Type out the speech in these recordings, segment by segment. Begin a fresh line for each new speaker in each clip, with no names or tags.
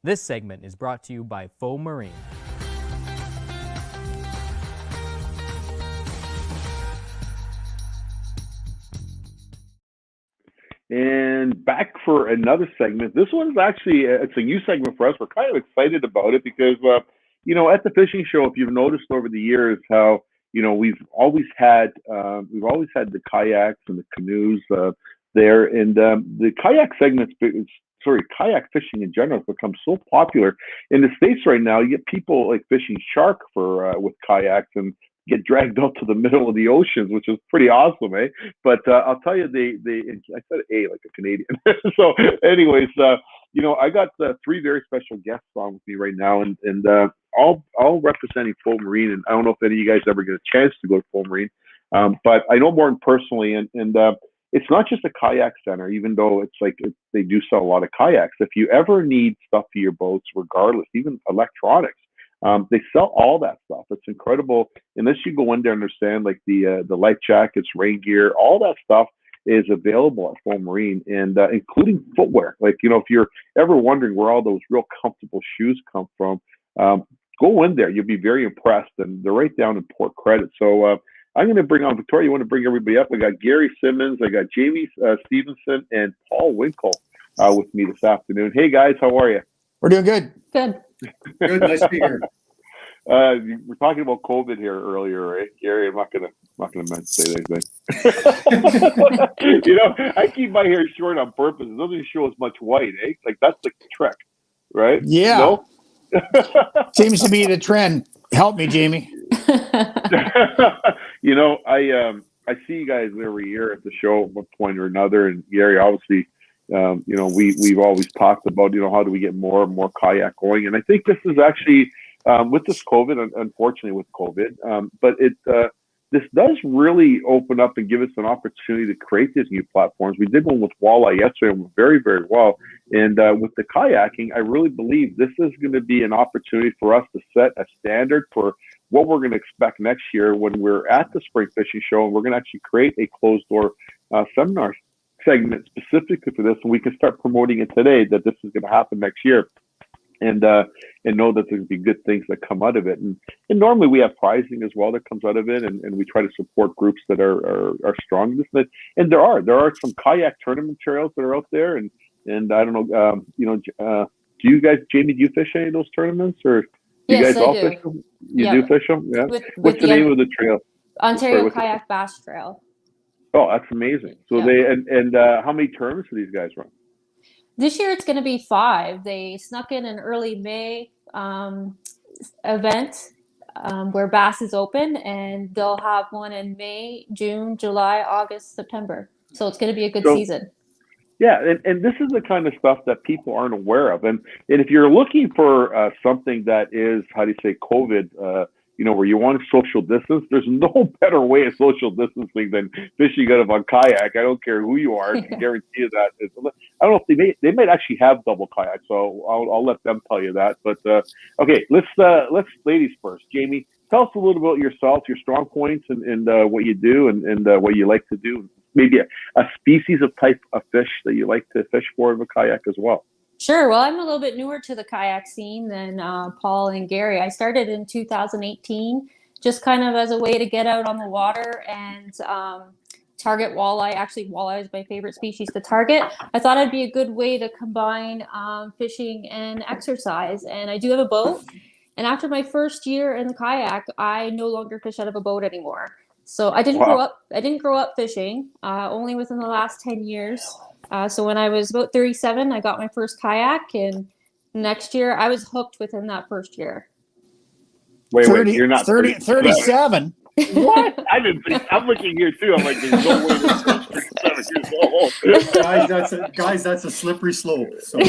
This segment is brought to you by Fogh Marine.
And back for another segment. This one's actually, it's a new segment for us. We're kind of excited about it because, at the fishing show, if you've noticed over the years how, we've always had the kayaks and the canoes there. And the kayak segment's, kayak fishing in general has become so popular. In the States right now, you get people like fishing shark with kayaks and get dragged out to the middle of the oceans, which is pretty awesome, eh? But I'll tell you, I said "a" like a Canadian. So, anyways, I got three very special guests on with me right now, and all representing Fogh Marine. And I don't know if any of you guys ever get a chance to go to Fogh Marine, but I know Morton personally, and it's not just a kayak center, even though they do sell a lot of kayaks. If you ever need stuff for your boats, regardless, even electronics. They sell all that stuff. It's incredible. Unless you go in there and understand, like the life jackets, rain gear, all that stuff is available at Fogh Marine, and including footwear. Like, if you're ever wondering where all those real comfortable shoes come from, go in there. You'll be very impressed. And they're right down in Port Credit. So I'm going to bring on Victoria. You want to bring everybody up? I got Gary Simmons, I got Jamie Stevenson, and Paul Winkle with me this afternoon. Hey guys, how are you?
We're doing good.
Good.
Good. Nice to be here.
We're talking about COVID here earlier, right, Gary? I'm not gonna say anything. I keep my hair short on purpose. It doesn't show as much white, eh? Like that's the trick, right?
Yeah.
No?
Seems to be the trend. Help me, Jamie.
I see you guys every year at the show at one point or another, and Gary, obviously. We've always talked about, how do we get more and more kayak going? And I think this is actually, with this COVID, unfortunately with COVID, but this does really open up and give us an opportunity to create these new platforms. We did one with walleye yesterday and went very, very well. And with the kayaking, I really believe this is going to be an opportunity for us to set a standard for what we're going to expect next year when we're at the Spring Fishing Show, and we're going to actually create a closed door seminar segment specifically for this, and we can start promoting it today that this is going to happen next year, and know that there's going to be good things that come out of it. And normally we have pricing as well that comes out of it, and we try to support groups that are strong in this. And there are some kayak tournament trails that are out there, and I don't know, do you guys, Jamie, do you fish any of those tournaments, or do you
Yes,
guys all
I do.
fish them? You do fish them, yeah.
With
the name of the trail?
Ontario Kayak Bass Trail.
Oh, that's amazing. So
Yeah.
how many tournaments do these guys run?
This year it's going to be 5. They snuck in an early May event where Bass is open, and they'll have one in May, June, July, August, September. So it's going to be a good season.
Yeah, and this is the kind of stuff that people aren't aware of. And if you're looking for something that is, how do you say, COVID, where you want to social distance, there's no better way of social distancing than fishing out of a kayak. I don't care who you are. I can guarantee you that. I don't know if they might actually have double kayaks, so I'll let them tell you that. But okay, let's ladies first. Jamie, tell us a little about yourself, your strong points, and what you do, and what you like to do. Maybe a species of type of fish that you like to fish for in a kayak as well.
Sure. Well, I'm a little bit newer to the kayak scene than Paul and Gary. I started in 2018, just kind of as a way to get out on the water and target walleye. Actually, walleye is my favorite species to target. I thought it'd be a good way to combine fishing and exercise. And I do have a boat. And after my first year in the kayak, I no longer fish out of a boat anymore. So I didn't grow up. I didn't grow up fishing. Only within the last 10 years. So when I was about 37, I got my first kayak, and next year I was hooked within that first year.
Wait, you're not
37.
What? I didn't think. I'm looking here too. I'm like, there's no way this is 37 years old.
Guys, that's a slippery slope. So.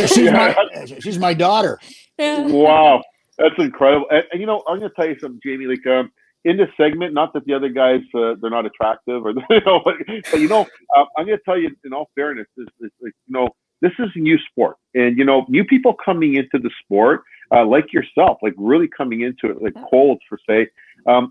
She's my daughter.
Yeah.
Wow, that's incredible. And I'm going to tell you something, Jamie. Like, in this segment, not that the other guys they're not attractive, or but I'm going to tell you in all fairness, this is a new sport, and new people coming into the sport, like yourself, like really coming into it, like cold for say,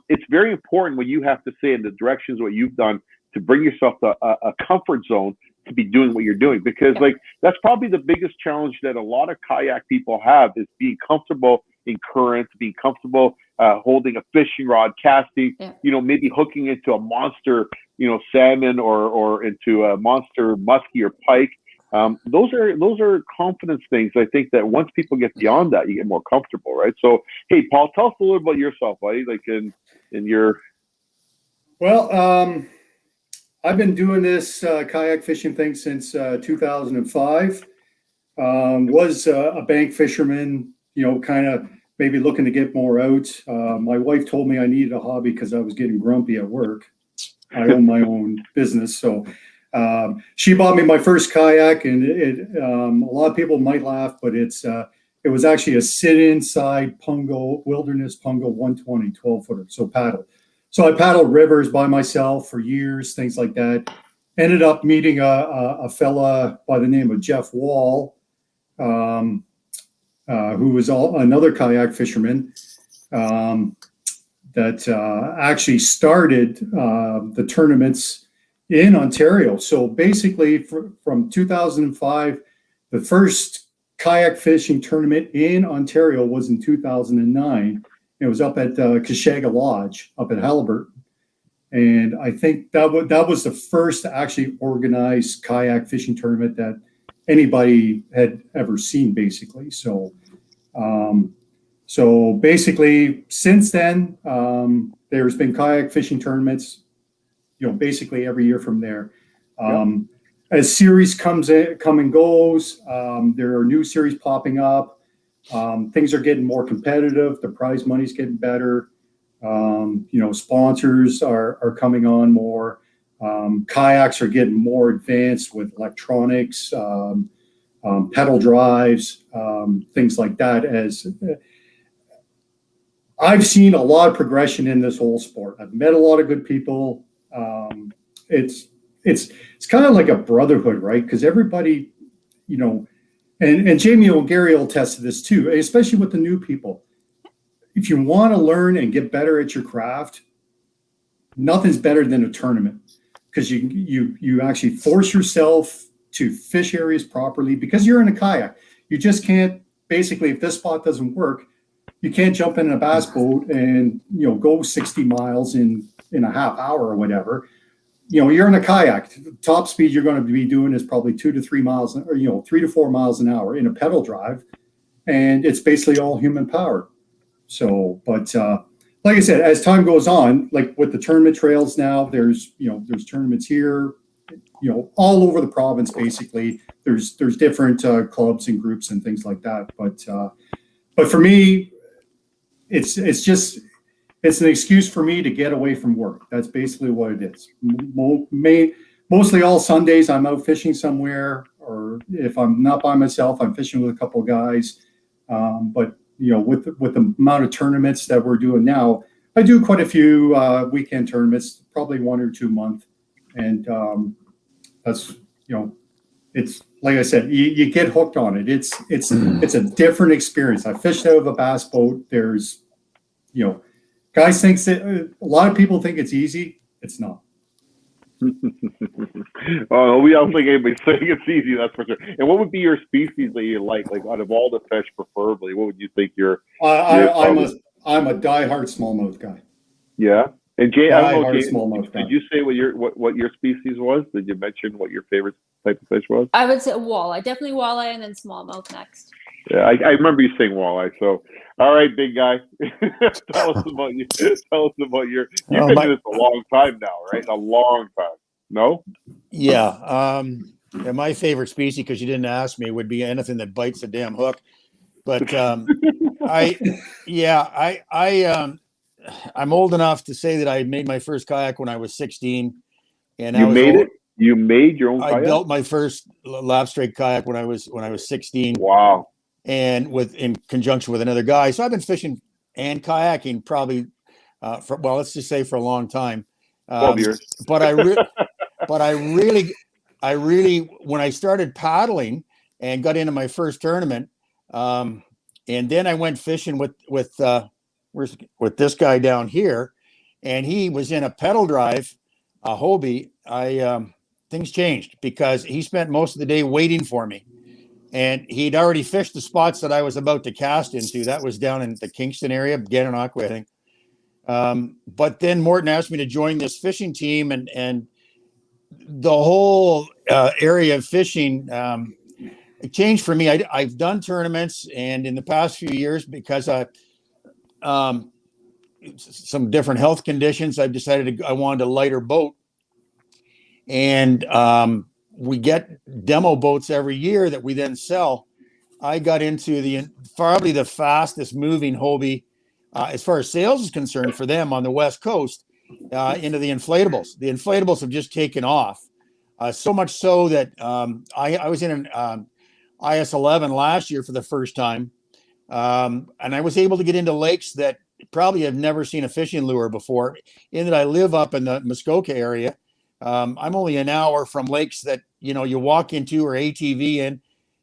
it's very important what you have to say in the directions what you've done to bring yourself to a comfort zone to be doing what you're doing, because like that's probably the biggest challenge that a lot of kayak people have, is being comfortable in currents, being comfortable holding a fishing rod, casting, you know, maybe hooking into a monster, you know, salmon or into a monster muskie or pike. Those are confidence things. I think that once people get beyond that, you get more comfortable, right? So, hey, Paul, tell us a little about yourself, buddy. Like in your.
Well, I've been doing this kayak fishing thing since 2005. Was a bank fisherman, you know, kind of maybe looking to get more out. My wife told me I needed a hobby because I was getting grumpy at work. I own my own business, so she bought me my first kayak, and a lot of people might laugh, but it was actually a sit-inside Wilderness Pungo 120 12-footer, so paddle. So I paddled rivers by myself for years, things like that. Ended up meeting a fella by the name of Jeff Wall, who was another kayak fisherman that actually started the tournaments in Ontario. So basically, from 2005, the first kayak fishing tournament in Ontario was in 2009. It was up at Kashaga Lodge up at Halliburton. And I think that was the first actually organized kayak fishing tournament that anybody had ever seen, basically. So basically, since then, there's been kayak fishing tournaments, you know, basically every year from there. As series come and goes, there are new series popping up. Things are getting more competitive. The prize money's getting better. You know, sponsors are coming on more. Kayaks are getting more advanced with electronics, pedal drives, things like that. As I've seen a lot of progression in this whole sport. I've met a lot of good people. It's kind of like a brotherhood, right? Because everybody, you know, and Jamie and Gary will attest to this too, especially with the new people. If you want to learn and get better at your craft, nothing's better than a tournament, because you actually force yourself to fish areas properly, because you're in a kayak. You just can't, basically, if this spot doesn't work, you can't jump in a bass boat and, you know, go 60 miles in a half hour or whatever. You know, you're in a kayak. Top speed you're going to be doing is probably 2 to 3 miles, or, you know, 3 to 4 miles an hour in a pedal drive, and it's basically all human power. So, but like I said, as time goes on, like with the tournament trails now, there's tournaments here, you know, all over the province. Basically, there's different clubs and groups and things like that. But for me, it's an excuse for me to get away from work. That's basically what it is. Mostly all Sundays, I'm out fishing somewhere, or if I'm not by myself, I'm fishing with a couple of guys. But you know, with the amount of tournaments that we're doing now, I do quite a few weekend tournaments, probably 1 or 2 a month, and that's, you know, it's like I said, you get hooked on it. It's a different experience. I fished out of a bass boat. There's, you know, guys think that a lot of people think it's easy. It's not.
Oh, we don't think anybody's saying it's easy, that's for sure. And what would be your species that you like out of all the fish, preferably? What would you think
I'm a diehard smallmouth guy.
Yeah. And Jay, I don't know, Jay,
smallmouth guy.
did you say what your species was? Did you mention what your favorite type of fish was?
I would say walleye, definitely walleye, and then smallmouth next.
Yeah, I remember you saying walleye. So, all right, big guy, tell us about you. Tell us about you've been doing this a long time now, right? A long time. No?
Yeah. And my favorite species, because you didn't ask me, would be anything that bites the damn hook. But I'm old enough to say that I made my first kayak when I was 16, and
You made your own kayak?
I built my first lap straight kayak when I was 16.
Wow.
And in conjunction with another guy. So I've been fishing and kayaking probably let's just say for a long time.
12 years.
But I really, when I started paddling and got into my first tournament, and then I went fishing with this guy down here, and he was in a pedal drive, a Hobie. things changed because he spent most of the day waiting for me. And he'd already fished the spots that I was about to cast into. That was down in the Kingston area, Gananoque, I think. But then Morton asked me to join this fishing team, and the whole area of fishing it changed for me. I've done tournaments, and in the past few years, because I some different health conditions, I've decided I wanted a lighter boat, and we get demo boats every year that we then sell. I got into probably the fastest moving Hobie as far as sales is concerned for them on the West Coast into the inflatables. The inflatables have just taken off. So much so that I was in an IS-11 last year for the first time. And I was able to get into lakes that probably have never seen a fishing lure before, in that I live up in the Muskoka area. I'm only an hour from lakes that, you walk into or ATV in,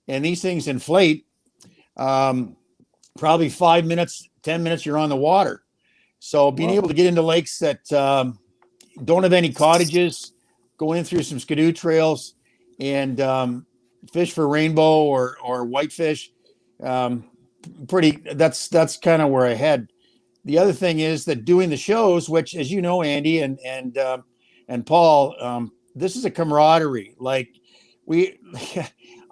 and these things inflate. Probably 5 minutes, 10 minutes, you're on the water. So being able to get into lakes that don't have any cottages, go in through some skidoo trails and fish for rainbow or whitefish, that's kind of where I head. The other thing is that doing the shows, which, as you know, Andy and Paul, this is a camaraderie. Like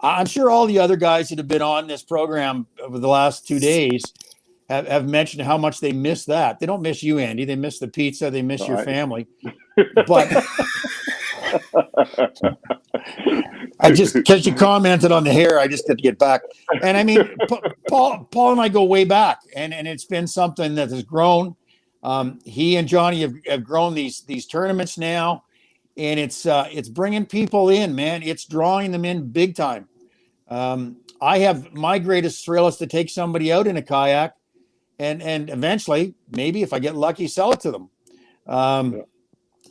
I'm sure all the other guys that have been on this program over the last 2 days have mentioned how much they miss that. They don't miss you, Andy. They miss the pizza. They miss your family. But I just, because you commented on the hair, I just had to get back. And I mean, Paul and I go way back, and it's been something that has grown. He and Johnny have grown these tournaments now, and it's bringing people in, man. It's drawing them in big time. I have my greatest thrill is to take somebody out in a kayak and eventually, maybe if I get lucky, sell it to them.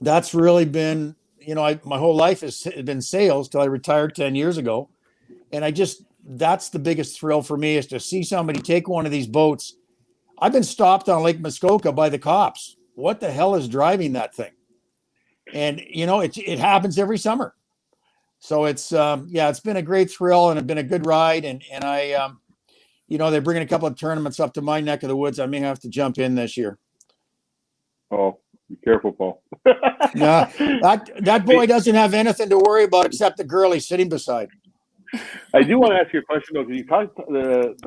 That's really been, my whole life has been sales till I retired 10 years ago. And that's the biggest thrill for me, is to see somebody take one of these boats. I've been stopped on Lake Muskoka by the cops. What the hell is driving that thing? And, it happens every summer. So it's been a great thrill, and it's been a good ride. And I, they're bringing a couple of tournaments up to my neck of the woods. I may have to jump in this year.
Oh, be careful, Paul.
No, that boy doesn't have anything to worry about except the girl he's sitting beside.
I do want to ask you a question, though, because you talked.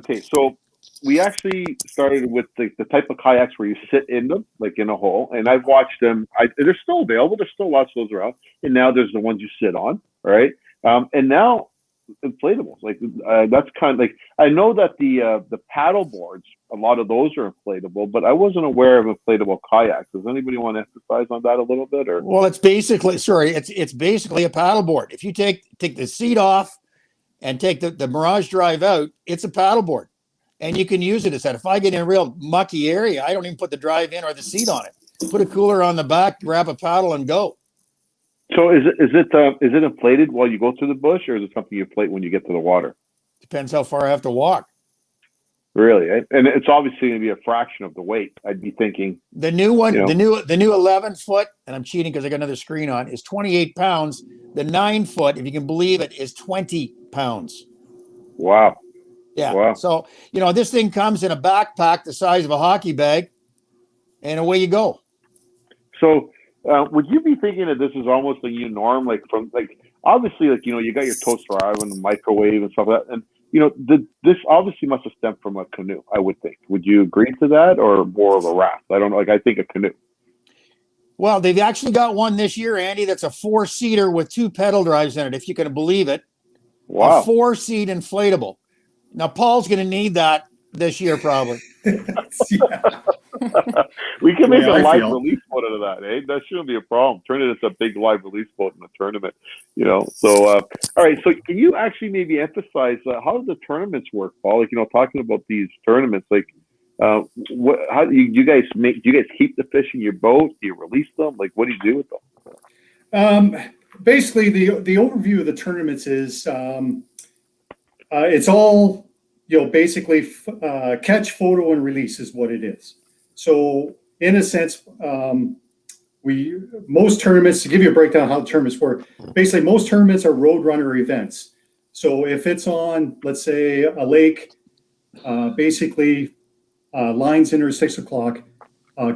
Okay, so we actually started with the type of kayaks where you sit in them, like in a hole, and I've watched them. They're still available. There's still lots of those around, and now there's the ones you sit on, right? And now inflatables, like that's kind of like, I know that the paddle boards, a lot of those are inflatable, but I wasn't aware of inflatable kayaks. Does anybody want to emphasize on that a little bit? Or
well, it's basically a paddle board. If you take the seat off and take the Mirage Drive out, it's a paddle board, and you can use it as that. If I get in a real mucky area, I don't even put the drive in or the seat on it. Put a cooler on the back, grab a paddle, and go.
So is it inflated while you go through the bush, or is it something you inflate when you get to the water?
Depends how far I have to walk.
Really, and it's obviously going to be a fraction of the weight. I'd be thinking
the new one, the new 11 foot, and I'm cheating because I got another screen on, is 28 pounds. The 9 foot, if you can believe it, is 20 pounds.
Wow.
Yeah.
Wow.
So this thing comes in a backpack the size of a hockey bag, and away you go. So.
Would you be thinking that this is almost a new norm, obviously, you got your toaster oven and microwave and stuff like that, and this obviously must have stemmed from a canoe, I would think. Would you agree to that, or more of a raft? I don't know. I think a canoe.
Well, they've actually got one this year, Andy, that's a 4-seater with 2 pedal drives in it, if you can believe it.
Wow.
A 4-seat inflatable. Now, Paul's going to need that this year, probably.
We can make a live release boat out of that, eh? That shouldn't be a problem. Turn it into a big live release boat in a tournament, So, all right. So, can you actually maybe emphasize how do the tournaments work, Paul? Talking about these tournaments, how do you guys make? Do you guys keep the fish in your boat? Do you release them? What do you do with them?
Basically, the overview of the tournaments is it's all basically catch, photo, and release is what it is. So in a sense, most tournaments, to give you a breakdown of how tournaments work, basically most tournaments are roadrunner events. So if it's on, let's say, a lake, basically lines enter 6 o'clock,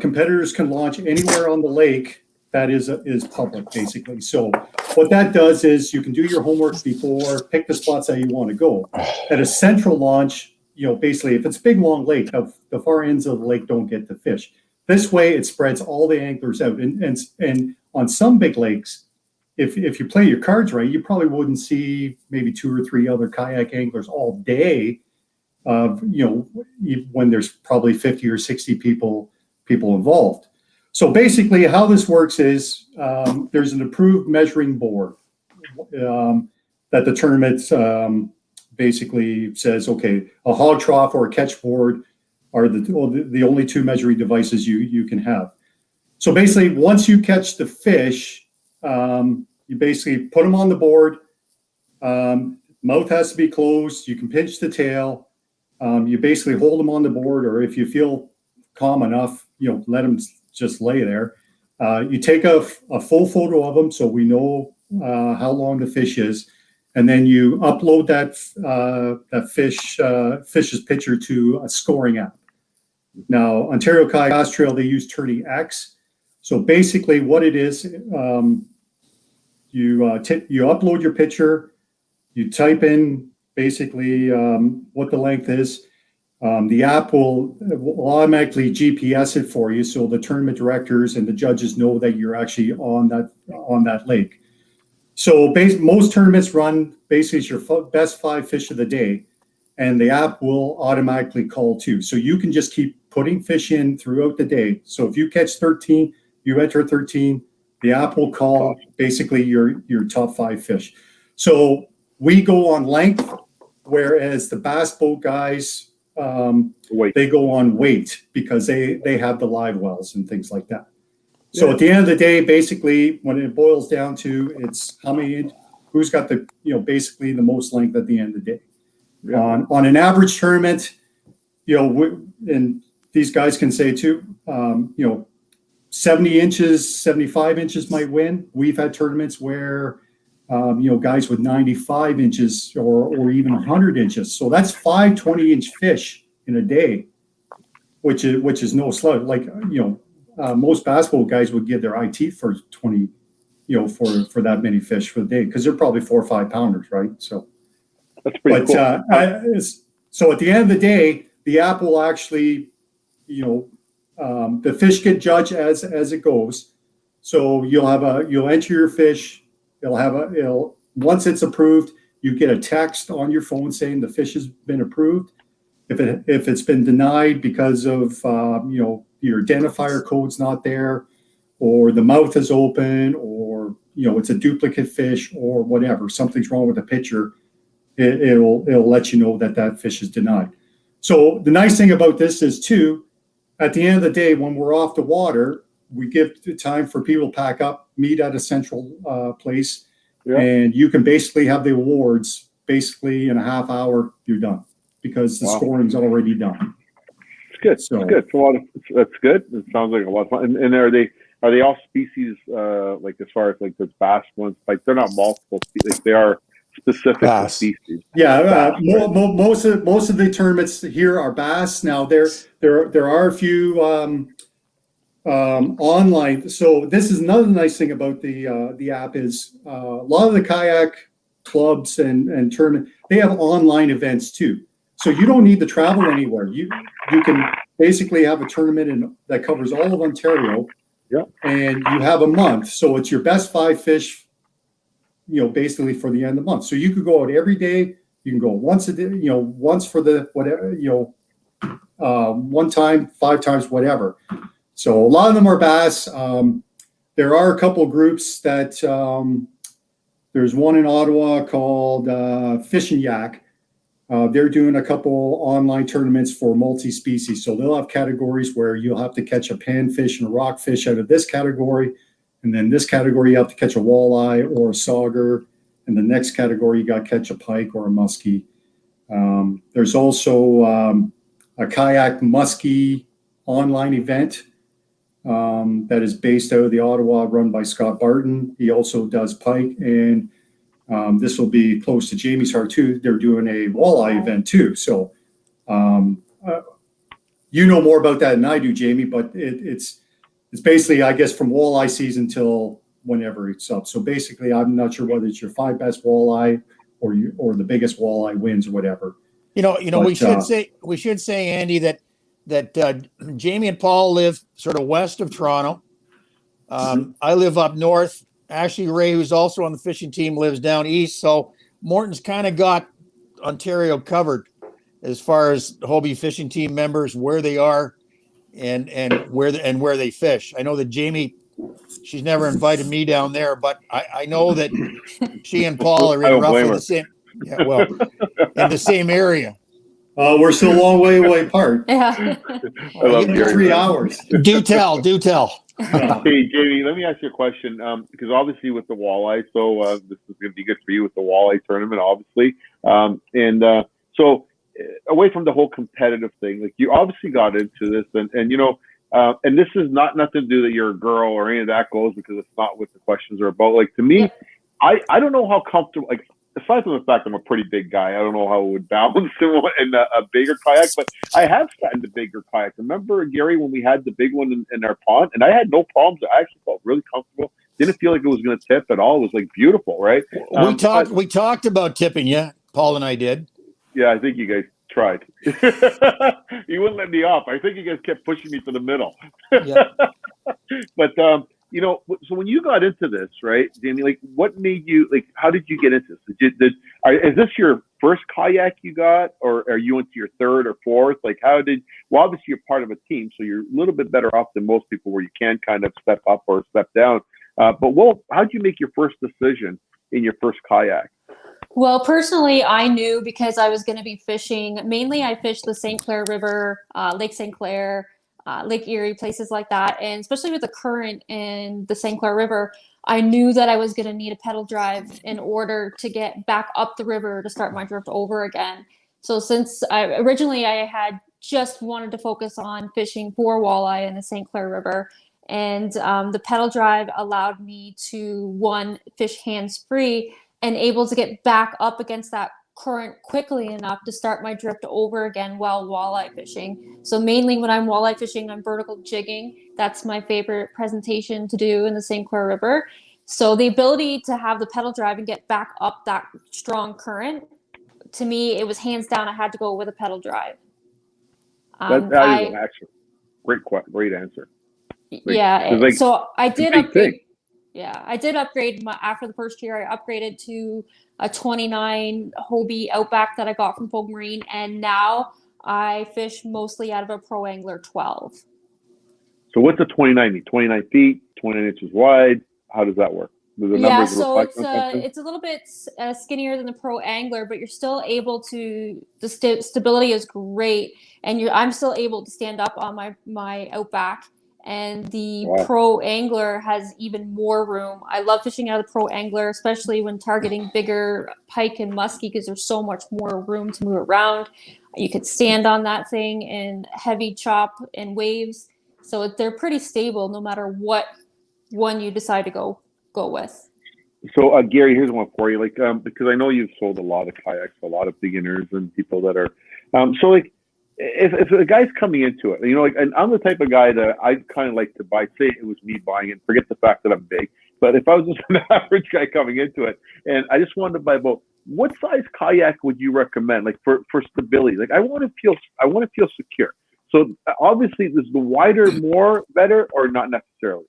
competitors can launch anywhere on the lake that is public, basically. So what that does is you can do your homework before, pick the spots that you want to go. At a central launch, basically, if it's a big, long lake, the far ends of the lake don't get to fish. This way, it spreads all the anglers out. And on some big lakes, if you play your cards right, you probably wouldn't see maybe 2 or 3 other kayak anglers all day. When there's probably 50 or 60 people involved. So basically, how this works is there's an approved measuring board that the tournament basically says, okay, a hog trough or a catch board are the only 2 measuring devices you can have. So basically, once you catch the fish, you basically put them on the board. Mouth has to be closed. You can pinch the tail. You basically hold them on the board, or if you feel calm enough, let them just lay there. You take a full photo of them so we know how long the fish is, and then you upload that fish's picture to a scoring app. Now, Ontario Kayak Bass Trail, they use Tourney X. So basically, what it is, you upload your picture, you type in basically what the length is. The app will automatically GPS it for you, so the tournament directors and the judges know that you're actually on that lake. So most tournaments run basically your best 5 fish of the day, and the app will automatically call too. So you can just keep putting fish in throughout the day. So if you catch 13, you enter 13, the app will call basically your top 5 fish. So we go on length, whereas the bass boat guys, they go on weight because they have the live wells and things like that. So at the end of the day, basically, when it boils down to it's who's got the basically the most length at the end of the day. Yeah. On an average tournament, and these guys can say too, 70 inches, 75 inches might win. We've had tournaments where guys with 95 inches or even 100 inches. So that's 5 20-inch fish in a day, which is no slouch. Like, most basketball guys would give their eye teeth for 20, for that many fish for the day, because they're probably 4 or 5 pounders, right? So
that's pretty cool.
So at the end of the day, the app will actually, the fish get judged as it goes. So you'll enter your fish. Once it's approved, you get a text on your phone saying the fish has been approved. If it's been denied because of your identifier code's not there, or the mouth is open, or it's a duplicate fish, or whatever, something's wrong with the picture, it'll let you know that fish is denied. So the nice thing about this is too, at the end of the day, when we're off the water, we give the time for people to pack up, meet at a central place, and you can basically have the awards basically in a half hour. You're done because the scoring's already done.
It's good. So, it's good. That's good. It sounds like a lot of fun. And are they all species? Like as far as like the bass ones, like they're not multiple species. Like they are specific to species.
Yeah, most of the tournaments here are bass. Now there are a few online. So this is another nice thing about the app is a lot of the kayak clubs and tournament, they have online events too. So you don't need to travel anywhere. You can basically have a tournament that covers all of Ontario, and you have a month. So it's your best 5 fish, basically for the end of the month. So you could go out every day. You can go once a day, once for the whatever, one time, 5 times, whatever. So a lot of them are bass. There are a couple of groups that there's one in Ottawa called Fish and Yak. They're doing a couple online tournaments for multi-species. So they'll have categories where you'll have to catch a panfish and a rockfish out of this category. And then this category, you have to catch a walleye or a sauger. And the next category, you got to catch a pike or a muskie. There's also a kayak muskie online event. that is based out of the Ottawa, run by Scott Barton. He also does pike, and this will be close to Jamie's heart too. They're doing a walleye event too. So you know more about that than I do, Jamie, but it's basically, I guess, from walleye season till whenever it's up. So basically, I'm not sure whether it's your 5 best walleye or the biggest walleye wins or whatever.
But, we should say, Andy, that Jamie and Paul live sort of west of Toronto. I live up north. Ashley Ray, who's also on the fishing team, lives down east. So Morton's kind of got Ontario covered as far as Hobie fishing team members, where they are and where they fish. I know that Jamie, she's never invited me down there, but I know that she and Paul are in roughly the same, in the same area.
We're still a long way away apart.
Yeah.
I love Gary.
3 hours.
Do tell.
Hey, Jamie, let me ask you a question. Because obviously with the walleye, so this is going to be good for you with the walleye tournament, obviously. So away from the whole competitive thing, like you obviously got into this, and you know, and this is not nothing to do that you're a girl or any of that goes, because it's not what the questions are about. Like to me, I don't know how comfortable, like aside from the fact I'm a pretty big guy, I don't know how it would balance in a bigger kayak, but I have sat in the bigger kayak. Remember, Gary, when we had the big one in our pond, and I had no problems. I actually felt really comfortable. Didn't feel like it was going to tip at all. It was like beautiful, right?
We talked about tipping you. Paul and I did.
Yeah, I think you guys tried. You wouldn't let me off. I think you guys kept pushing me to the middle.
Yeah.
But you know, so when you got into this, right, Jamie? Like, what made you like? How did you get into this? Is this your first kayak you got, or are you into your third or fourth? Like, well, obviously you're part of a team, so you're a little bit better off than most people, where you can kind of step up or step down. But how did you make your first decision in your first kayak?
Well, personally, I knew because I was going to be fishing. Mainly, I fished the St. Clair River, Lake St. Clair, Lake Erie, places like that. And especially with the current in the St. Clair River, I knew that I was going to need a pedal drive in order to get back up the river to start my drift over again. So since originally I had just wanted to focus on fishing for walleye in the St. Clair River, and the pedal drive allowed me to, one, fish hands-free and able to get back up against that current quickly enough to start my drift over again while walleye fishing. So mainly when I'm walleye fishing, I'm vertical jigging. That's my favorite presentation to do in the St. Clair River. So the ability to have the pedal drive and get back up that strong current, to me, it was hands down, I had to go with a pedal drive.
That is an actual great answer.
Like, so I did upgrade. Yeah, I did upgrade after the first year. I upgraded to a 29 Hobie Outback that I got from Fogh Marine, and now I fish mostly out of a Pro Angler 12.
So what's a 29 mean? 29 feet, 29 inches wide? How does that work?
So it's a little bit skinnier than the Pro Angler, but you're still able to. The stability is great, and I'm still able to stand up on my Outback. And the Pro Angler has even more room. I love fishing out of the Pro Angler, especially when targeting bigger pike and muskie, because there's so much more room to move around. You could stand on that thing in heavy chop and waves. So they're pretty stable no matter what one you decide to go with. So
Gary, here's one for you. Like, because I know you've sold a lot of kayaks, a lot of beginners and people that are, so like, if a guy's coming into it, you know, like, and I'm the type of guy that I kind of like to buy, say it was me buying it, forget the fact that I'm big, but if I was just an average guy coming into it, and I just wanted to buy about, what size kayak would you recommend, like for stability? Like I want to feel secure. So obviously, is the wider more better or not necessarily?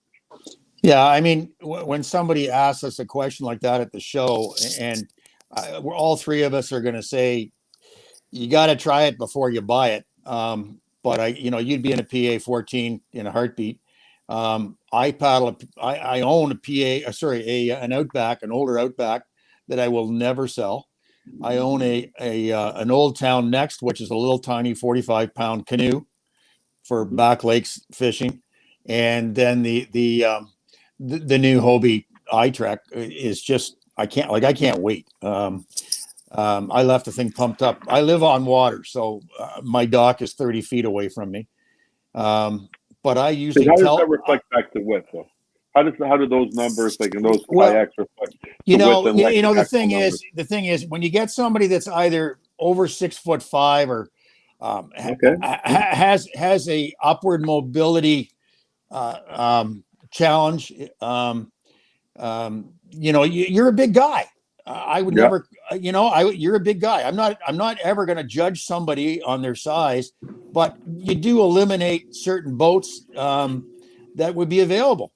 Yeah, I mean, when somebody asks us a question like that at the show, and we're all three of us are going to say, you got to try it before you buy it. But you'd be in a PA 14 in a heartbeat. I own an Outback, an older Outback that I will never sell. I own an Old Town Next, which is a little tiny 45-pound canoe for back lakes fishing, and then the new Hobie iTrek is just I can't wait. I left the thing pumped up. I live on water, so my dock is 30 feet away from me. But but I
So
usually
how does
tell.
that reflect back to width, though? How do those numbers, like in those
Well,
kayaks, reflect
You
to
know,
width and length?
the
actual
thing
numbers?
is, when you get somebody that's either over 6'5" or
Okay.
has a upward mobility challenge, you're a big guy. I would
Yeah.
never, you're a big guy. I'm not ever going to judge somebody on their size, but you do eliminate certain boats that would be available.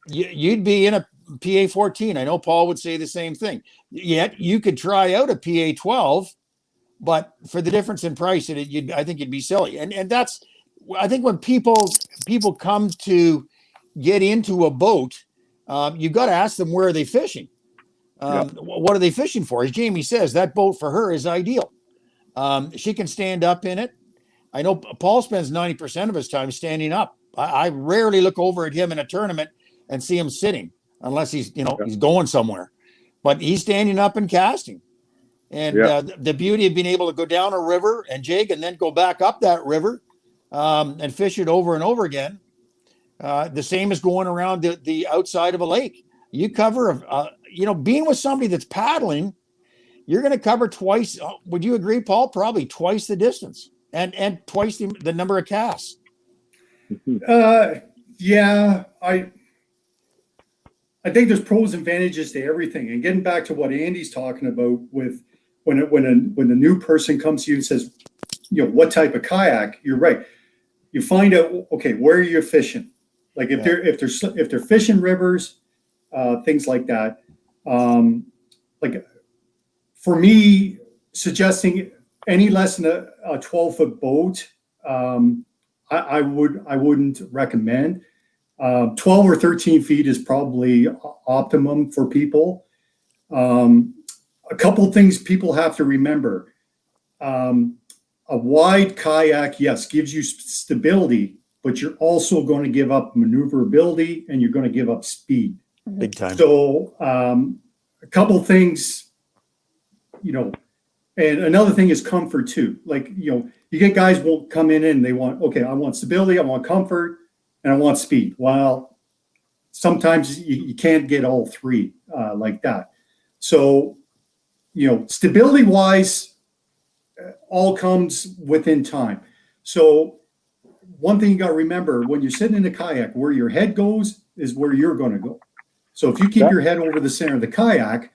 You'd be in a PA 14. I know Paul would say the same thing. Yet you could try out a PA 12, but for the difference in price, I think you'd be silly. And that's, I think when people come to get into a boat, you've got to ask them, where are they fishing? What are they fishing for? As Jamie says, that boat for her is ideal. She can stand up in it. I know Paul spends 90% of his time standing up. I rarely look over at him in a tournament and see him sitting, unless he's going somewhere. But he's standing up and casting. And the beauty of being able to go down a river and jig and then go back up that river and fish it over and over again. The same as going around the outside of a lake. You cover, being with somebody that's paddling, you're going to cover twice. Would you agree, Paul? Probably twice the distance and twice the number of casts.
Yeah, I think there's pros and advantages to everything. And getting back to what Andy's talking about with when the new person comes to you and says, what type of kayak, you're right. You find out, okay, where you're fishing. Like if they're fishing rivers, things like that. Like for me, suggesting any less than a 12-foot boat, I wouldn't recommend. 12 or 13 feet is probably optimum for people. A couple things people have to remember. A wide kayak, yes, gives you stability, but you're also going to give up maneuverability and you're going to give up speed.
Big time.
So a couple things, and another thing is comfort too. Like, you get guys won't come in and they want, okay, I want stability, I want comfort, and I want speed. Well, sometimes you can't get all three like that. So, stability wise, all comes within time. So one thing you got to remember, when you're sitting in a kayak, where your head goes is where you're going to go. So if you keep your head over the center of the kayak,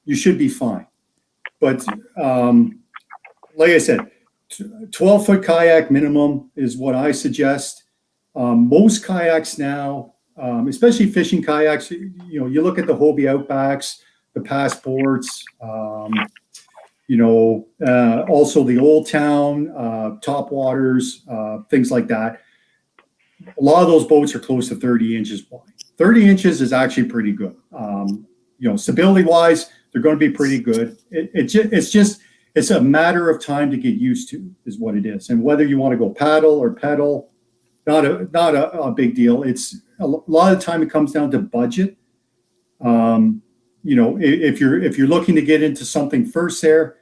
you should be fine. But like I said, 12-foot kayak minimum is what I suggest. Most kayaks now, especially fishing kayaks, you look at the Hobie Outbacks, the Passports, also the Old Town, Top Waters, things like that. A lot of those boats are close to 30 inches wide. 30 inches is actually pretty good. Stability wise, they're going to be pretty good. It's a matter of time to get used to, is what it is. And whether you want to go paddle or pedal, not a big deal. It's a lot of the time it comes down to budget. If you're looking to get into something first there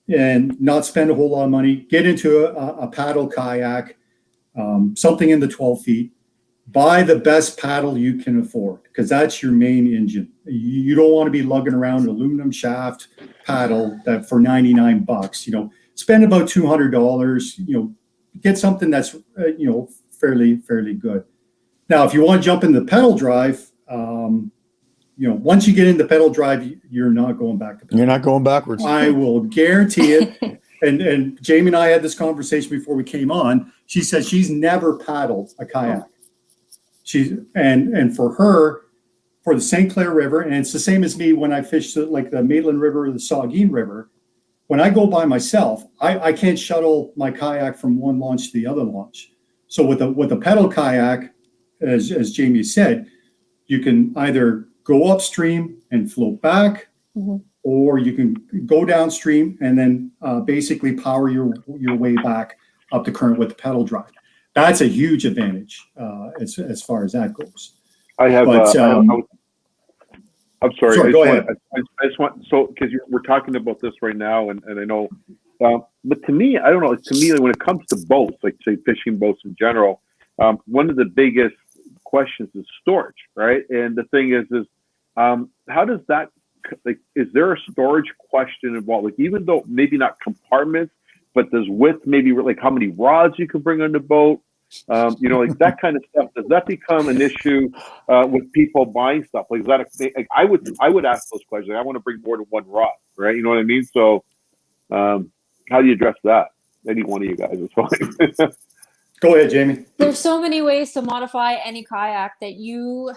and not spend a whole lot of money, get into a paddle kayak, something in the 12 feet. Buy the best paddle you can afford, because that's your main engine. You don't want to be lugging around an aluminum shaft paddle that for $99. Spend about $200. Get something that's fairly good. Now, if you want to jump in the pedal drive, once you get into pedal drive, you're not going back to pedal.
You're not going backwards.
I will guarantee it. And Jamie and I had this conversation before we came on. She said she's never paddled a kayak. And for her, for the St. Clair River, and it's the same as me when I fish like the Maitland River or the Saugeen River. When I go by myself, I can't shuttle my kayak from one launch to the other launch. So with a pedal kayak, as Jamie said, you can either go upstream and float back, or you can go downstream and then basically power your way back up the current with the pedal drive. That's a huge advantage as far as that goes.
I have.
But,
I'm sorry.
Go ahead.
I just want, so because we're talking about this right now, and I know But to me, I don't know. To me, when it comes to boats, like say fishing boats in general, one of the biggest questions is storage, right? And the thing is how does that, like, is there a storage question involved? Like, even though maybe not compartments, but does width maybe like how many rods you can bring on the boat? Like that kind of stuff. Does that become an issue with people buying stuff? Like, is that like I would ask those questions. I want to bring more than one rod, right? You know what I mean? So, how do you address that? Any one of you guys is fine.
Go ahead, Jamie.
There's so many ways to modify any kayak that you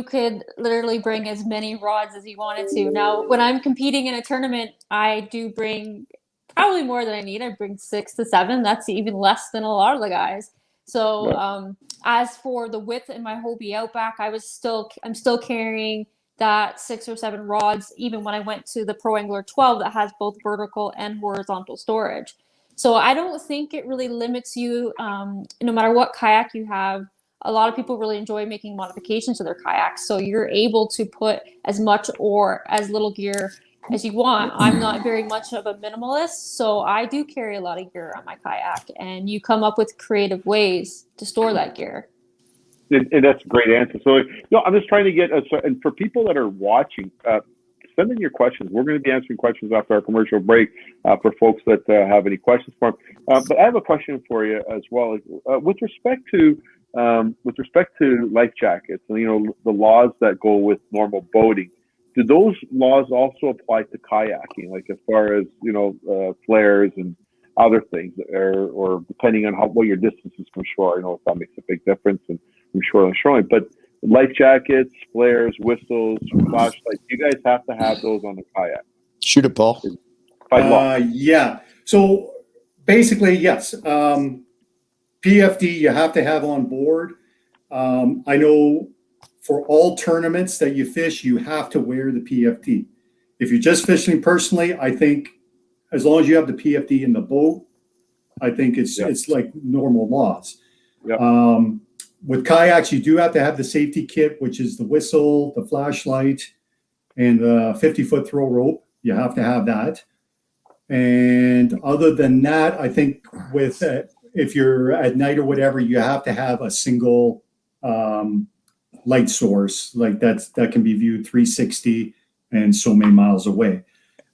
could literally bring as many rods as you wanted to. Now, when I'm competing in a tournament, I do bring probably more than I need. I bring 6 to 7. That's even less than a lot of the guys. So, as for the width in my Hobie Outback, I'm still carrying that 6 or 7 rods, even when I went to the Pro Angler 12 that has both vertical and horizontal storage. So I don't think it really limits you, no matter what kayak you have. A lot of people really enjoy making modifications to their kayaks. So you're able to put as much or as little gear as you want. I'm not very much of a minimalist, so I do carry a lot of gear on my kayak, and you come up with creative ways to store that gear.
And that's a great answer. So, I'm just trying to get and for people that are watching, send in your questions. We're going to be answering questions after our commercial break for folks that have any questions for them. But I have a question for you as well. With respect to life jackets and the laws that go with normal boating, do those laws also apply to kayaking? Like as far as flares and other things, or depending on what your distance is from shore? I know if that makes a big difference and from shore to shoreline, but life jackets, flares, whistles, flashlights, you guys have to have those on the kayak.
Shoot it, Paul.
By law.
Yeah. So basically, yes. PFD you have to have on board. I know for all tournaments that you fish, you have to wear the PFD. If you're just fishing personally, I think as long as you have the PFD in the boat, I think it's like normal laws.
Yeah.
With kayaks, you do have to have the safety kit, which is the whistle, the flashlight, and the 50-foot throw rope. You have to have that. And other than that, I think with if you're at night or whatever, you have to have a single light source, like that can be viewed 360 and so many miles away.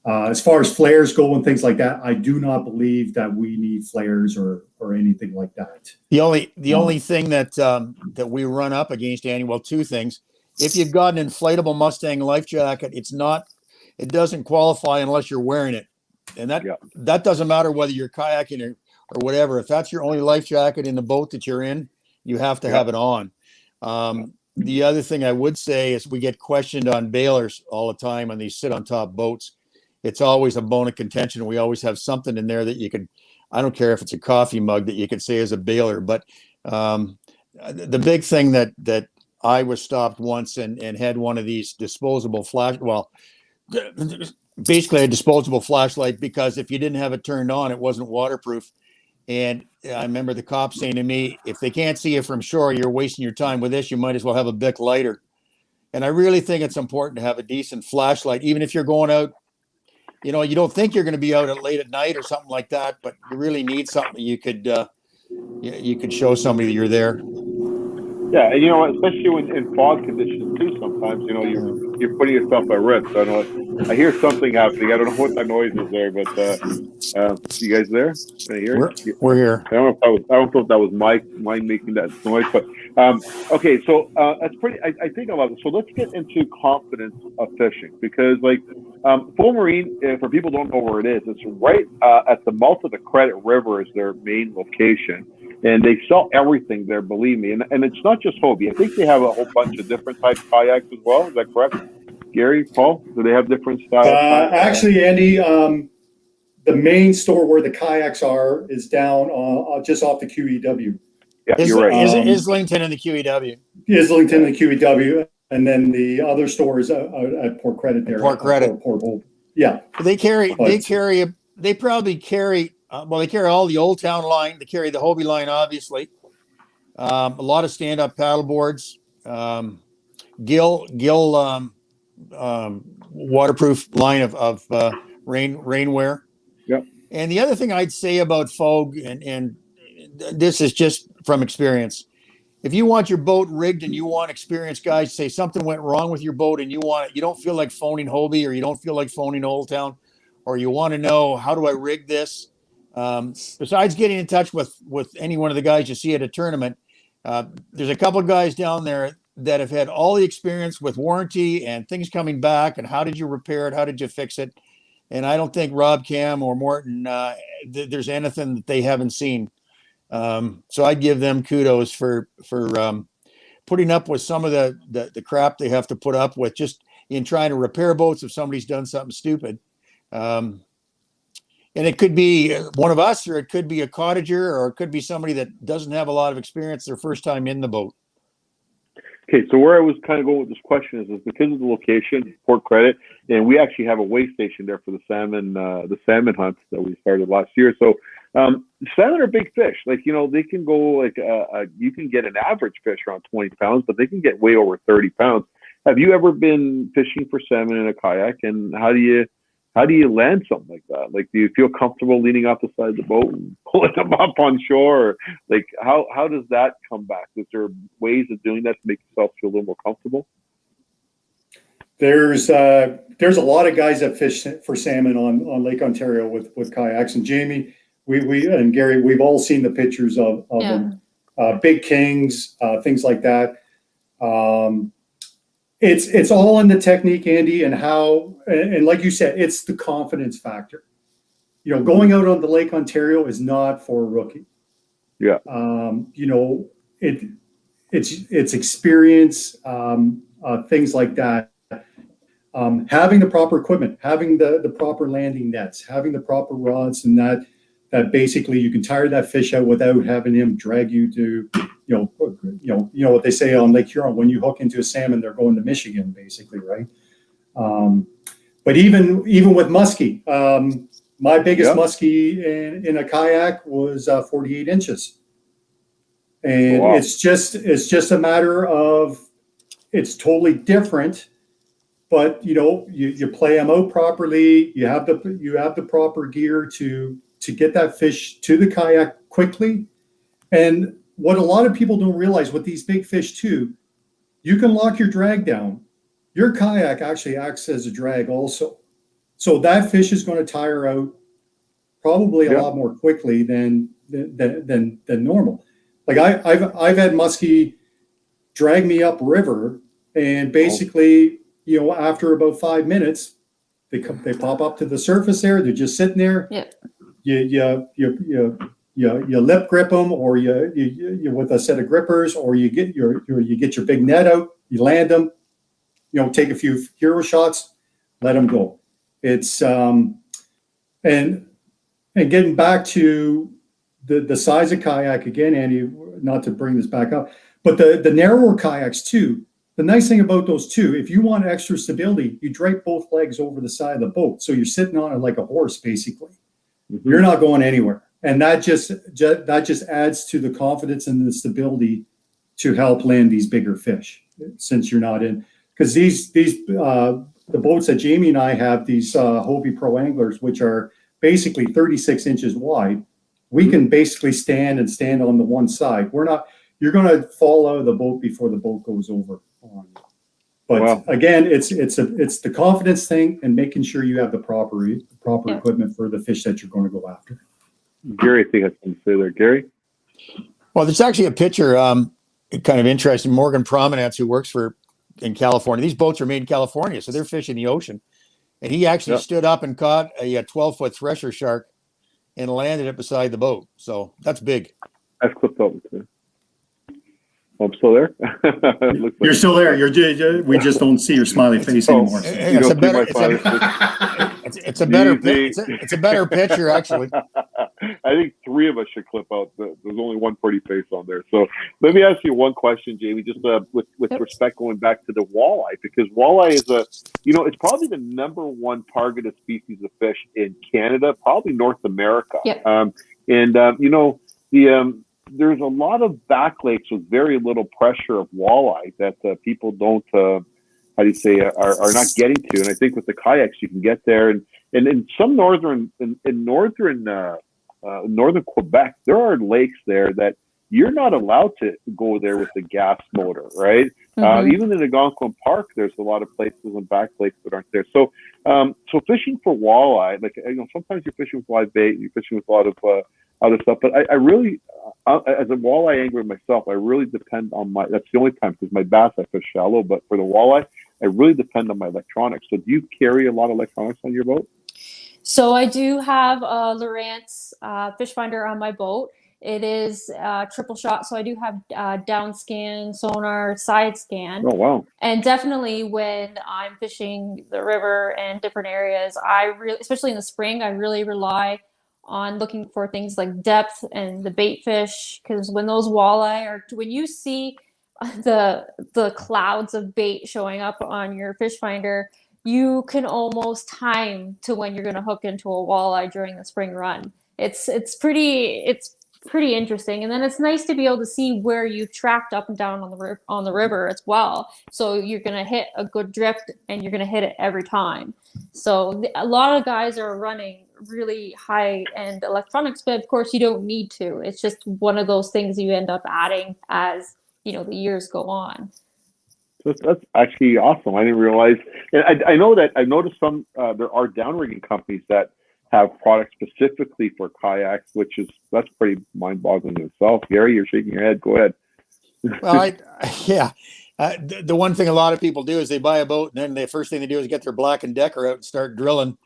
As far as flares go and things like that, I do not believe that we need flares or anything like that.
The only thing that we run up against, Annie, well, two things. If you've got an inflatable Mustang life jacket, it doesn't qualify unless you're wearing it. And that doesn't matter whether you're kayaking or whatever. If that's your only life jacket in the boat that you're in, you have to have it on. The other thing I would say is we get questioned on bailers all the time on these sit on top boats. It's always a bone of contention. We always have something in there that you could, I don't care if it's a coffee mug that you could say is a bailer, but the big thing that I was stopped once and had one of these disposable basically a disposable flashlight, because if you didn't have it turned on, it wasn't waterproof. And I remember the cop saying to me, if they can't see you from shore, you're wasting your time with this. You might as well have a Bic lighter. And I really think it's important to have a decent flashlight, even if you're going out, you don't think you're going to be out late at night or something like that, but you really need something you could show somebody that you're there.
Yeah, and especially in fog conditions too. Sometimes you're putting yourself at risk. I hear something happening. I don't know what that noise is there, but you guys there? Can I hear it?
We're here.
I don't know if that was Mike making that noise, but okay. So that's pretty. I think I love it. So let's get into confidence of fishing, because Fogh Marine, for people who don't know where it is, it's right at the mouth of the Credit River is their main location. And they sell everything there, believe me. And it's not just Hobie. I think they have a whole bunch of different types of kayaks as well. Is that correct? Gary, Paul, do they have different styles?
Actually, Andy, the main store where the kayaks are is down just off the QEW.
Yeah, you're right.
Islington and the QEW.
Islington and the QEW. And then the other store is at Port Credit there.
Port Credit.
Port Hope. Yeah.
They probably carry they carry all the Old Town line. They carry the Hobie line, obviously. A lot of stand-up paddle boards. Gill waterproof line of rainwear.
Yep.
And the other thing I'd say about Fogh, and this is just from experience, if you want your boat rigged and you want experienced guys to say something went wrong with your boat and you don't feel like phoning Hobie, or you don't feel like phoning Old Town, or you want to know, how do I rig this? Besides getting in touch with any one of the guys you see at a tournament, there's a couple of guys down there that have had all the experience with warranty and things coming back, and how did you repair it? How did you fix it? And I don't think Rob, Cam, or Morton, there's anything that they haven't seen. So I'd give them kudos for putting up with some of the crap they have to put up with just in trying to repair boats if somebody's done something stupid. And it could be one of us, or it could be a cottager, or it could be somebody that doesn't have a lot of experience their first time in the boat.
Okay, so where I was kind of going with this question is because of the location, Port Credit, and we actually have a weigh station there for the salmon hunts that we started last year. So salmon are big fish. Like, they can go like you can get an average fish around 20 pounds, but they can get way over 30 pounds. Have you ever been fishing for salmon in a kayak, and how do you land something like that? Like, do you feel comfortable leaning off the side of the boat and pulling them up on shore? Or, like, how does that come back? Is there ways of doing that to make yourself feel a little more comfortable?
There's a lot of guys that fish for salmon on Lake Ontario with kayaks. And Jamie, we and Gary, we've all seen the pictures of them. Big kings, things like that. It's all in the technique, Andy, and how, and like you said, it's the confidence factor. Going out on the Lake Ontario is not for a rookie.
Yeah.
It's experience, things like that. Having the proper equipment, having the proper landing nets, having the proper rods, and that basically you can tire that fish out without having him drag you to, what they say on Lake Huron, when you hook into a salmon, they're going to Michigan, basically, right? But even with muskie, my biggest muskie in a kayak was 48 inches. And wow. It's just a matter of, it's totally different, but you play them out properly. You have the proper gear to get that fish to the kayak quickly. And what a lot of people don't realize with these big fish too, you can lock your drag down. Your kayak actually acts as a drag also. So that fish is going to tire out probably a lot more quickly than normal. Like I've had muskie drag me up river, and basically, after about 5 minutes, they pop up to the surface there. They're just sitting there.
Yeah.
You lip grip them, or you with a set of grippers, or you get your big net out, you land them, take a few hero shots, let them go. It's and getting back to the size of kayak again, Andy, not to bring this back up, but the narrower kayaks too. The nice thing about those too, if you want extra stability, you drape both legs over the side of the boat, so you're sitting on it like a horse, basically. Mm-hmm. You're not going anywhere. And that just adds to the confidence and the stability to help land these bigger fish, since you're not in, because these the boats that Jamie and I have, these Hobie Pro Anglers, which are basically 36 inches wide, we can basically stand on the one side. You're going to fall out of the boat before the boat goes over on you. But again, it's the confidence thing and making sure you have the proper equipment for the fish that you're going to go after.
Gary, I think I can say there. Gary?
Well, there's actually a picture, kind of interesting. Morgan Prominence, who works in California. These boats are made in California, so they're fishing the ocean. And he actually stood up and caught a 12-foot thresher shark and landed it beside the boat. So that's big.
I've clipped up with it. I'm still there.
You're still there. We just don't see your smiley face anymore.
It's a better picture, actually.
I think 3 of us should clip out. There's only one pretty face on there. So let me ask you one question, Jamie, just with respect, going back to the walleye, because walleye is it's probably the #1 targeted species of fish in Canada, probably North America.
Yep.
There's a lot of back lakes with very little pressure of walleye that people don't how do you say, are not getting to. And I think with the kayaks, you can get there. And in some northern Quebec, there are lakes there that you're not allowed to go there with the gas motor, right? Even in Algonquin Park, there's a lot of places and back lakes that aren't there. So, so fishing for walleye, like, sometimes you're fishing with live bait, you're fishing with a lot of other stuff. But I really, as a walleye angler myself, I really depend on that's the only time, because my bass I fish shallow, but for the walleye, I really depend on my electronics. So do you carry a lot of electronics on your boat?
So I do have a Lowrance fish finder on my boat. It is triple shot, so I do have down scan, sonar, side scan.
Oh, wow.
And definitely when I'm fishing the river and different areas, especially in the spring, I really rely on looking for things like depth and the bait fish, because when those walleye when you see the clouds of bait showing up on your fish finder, you can almost time to when you're going to hook into a walleye during the spring run. It's pretty interesting, and then it's nice to be able to see where you've tracked up and down on the river as well. So you're going to hit a good drift, and you're going to hit it every time. So a lot of guys are running really high-end electronics, but of course you don't need to. It's just one of those things you end up adding as the years go on.
That's actually awesome. I didn't realize, and I know that I've noticed some there are downrigging companies that have products specifically for kayaks, that's pretty mind-boggling in itself. Gary, you're shaking your head. Go ahead.
Well, the one thing a lot of people do is they buy a boat, and then the first thing they do is get their Black & Decker out and start drilling.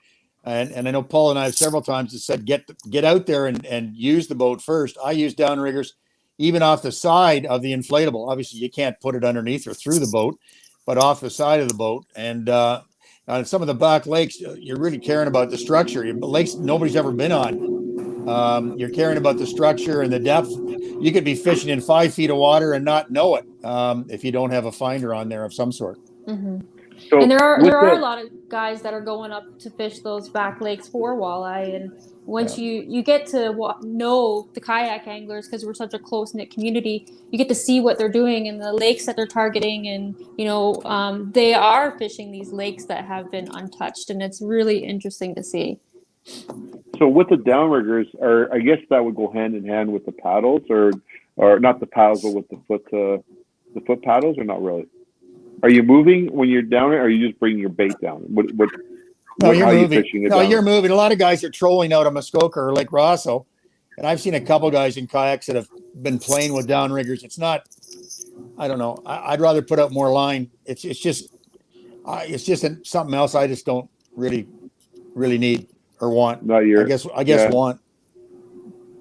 And I know Paul and I have several times said, get out there and use the boat first. I use downriggers even off the side of the inflatable. Obviously, you can't put it underneath or through the boat, but off the side of the boat. And on some of the back lakes, you're really caring about the structure. Lakes nobody's ever been on. You're caring about the structure and the depth. You could be fishing in 5 feet of water and not know it if you don't have a finder on there of some sort.
Mm-hmm.
So
and there are a lot of guys that are going up to fish those back lakes for walleye, and once you get to know the kayak anglers, because we're such a close-knit community, you get to see what they're doing and the lakes that they're targeting, and they are fishing these lakes that have been untouched, and it's really interesting to see.
So with the downriggers, I guess that would go hand in hand with the paddles, or not the paddles, but with the foot paddles, or not really? Are you moving when you're down there, or are you just bringing your bait down?
No, you're moving. You're moving. A lot of guys are trolling out of Muskoka or Lake Rosso, and I've seen a couple guys in kayaks that have been playing with downriggers. It's not, I don't know. I'd rather put out more line. It's just something else I just don't really need or want.
Not your,
I guess want.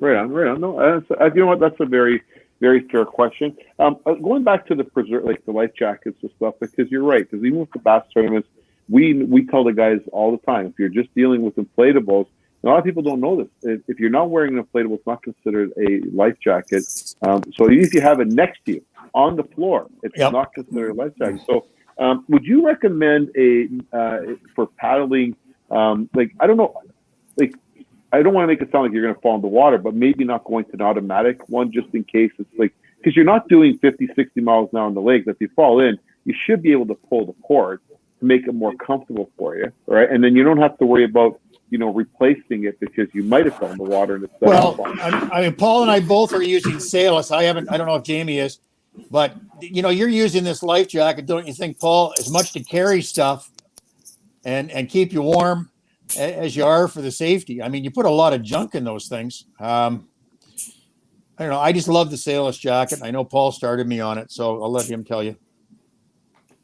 Right on. No, you know what? That's a very, very fair question. Going back to the life jackets and stuff, because you're right. Because even with the bass tournaments, we tell the guys all the time, if you're just dealing with inflatables, a lot of people don't know this. If you're not wearing an inflatable, it's not considered a life jacket. So even if you have it next to you on the floor, it's not considered a life jacket. So would you recommend for paddling? I don't know, I don't want to make it sound like you're going to fall in the water, but maybe not going to an automatic one just in case it's because you're not doing 50, 60 miles an hour on the lake. If you fall in, you should be able to pull the cord to make it more comfortable for you, right? And then you don't have to worry about, replacing it because you might have fell in the water. And
I mean, Paul and I both are using Sailus. I don't know if Jamie is, but you're using this life jacket, don't you think, Paul, as much to carry stuff and keep you warm as you are for the safety? I mean, you put a lot of junk in those things. I don't know. I just love the Sailus jacket. I know Paul started me on it, so I'll let him tell you.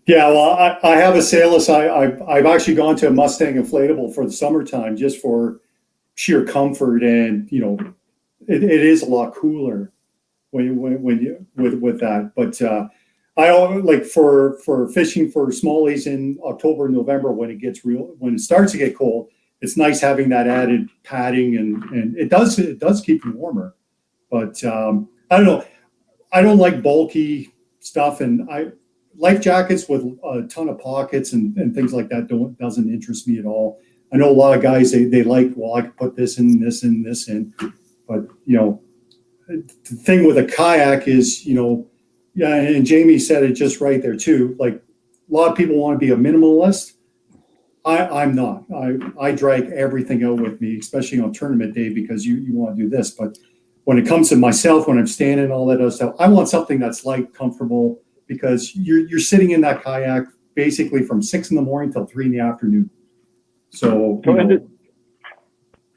Yeah, well, I have a Sailus. I've actually gone to a Mustang inflatable for the summertime just for sheer comfort, and it is a lot cooler when you with that. But I like for fishing for smallies in October and November when it starts to get cold. It's nice having that added padding, and it does keep you warmer. But I don't know. I don't like bulky stuff, and life jackets with a ton of pockets and things like that doesn't interest me at all. I know a lot of guys they like, well, I could put this in, this in, this in, but the thing with a kayak is, and Jamie said it just right there too. Like a lot of people want to be a minimalist. I'm not. I drag everything out with me, especially on tournament day, because you want to do this. But when it comes to myself, when I'm standing, all that other stuff, I want something that's light, comfortable, because you're sitting in that kayak basically from 6 a.m. till 3 p.m. So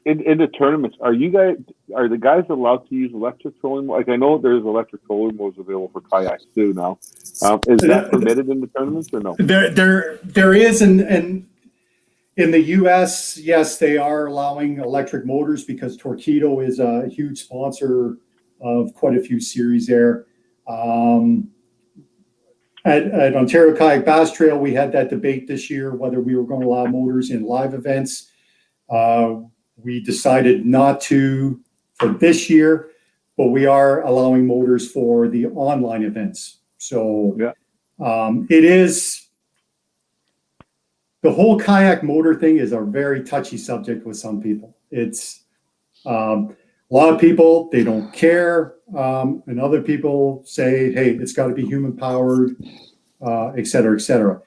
in the tournaments, are the guys allowed to use electric trolling? Like, I know there's electric trolling modes available for kayaks too now. Is that permitted in the tournaments or no?
There is, and in the U.S., yes, they are allowing electric motors because Torqeedo is a huge sponsor of quite a few series there. At Ontario Kayak Bass Trail, we had that debate this year whether we were going to allow motors in live events. We decided not to for this year, but we are allowing motors for the online events. So it is. The whole kayak motor thing is a very touchy subject with some people. It's a lot of people, they don't care. And other people say, hey, it's got to be human powered, et cetera, et cetera.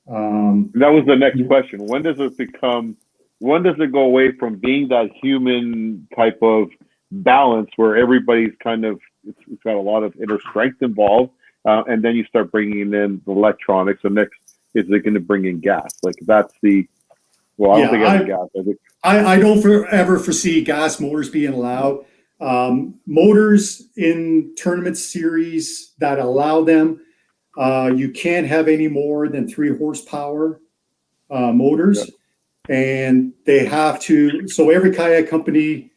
That was the next question. When does it go away from being that human type of balance where everybody's kind of, it's got a lot of inner strength involved, and then you start bringing in the electronics, and next, is it going to bring in gas? Like, that's the, well, I don't think it's gas.
I don't ever foresee gas motors being allowed. Motors in tournament series that allow them, you can't have any more than 3 horsepower motors. Yeah. And they have to, so every kayak company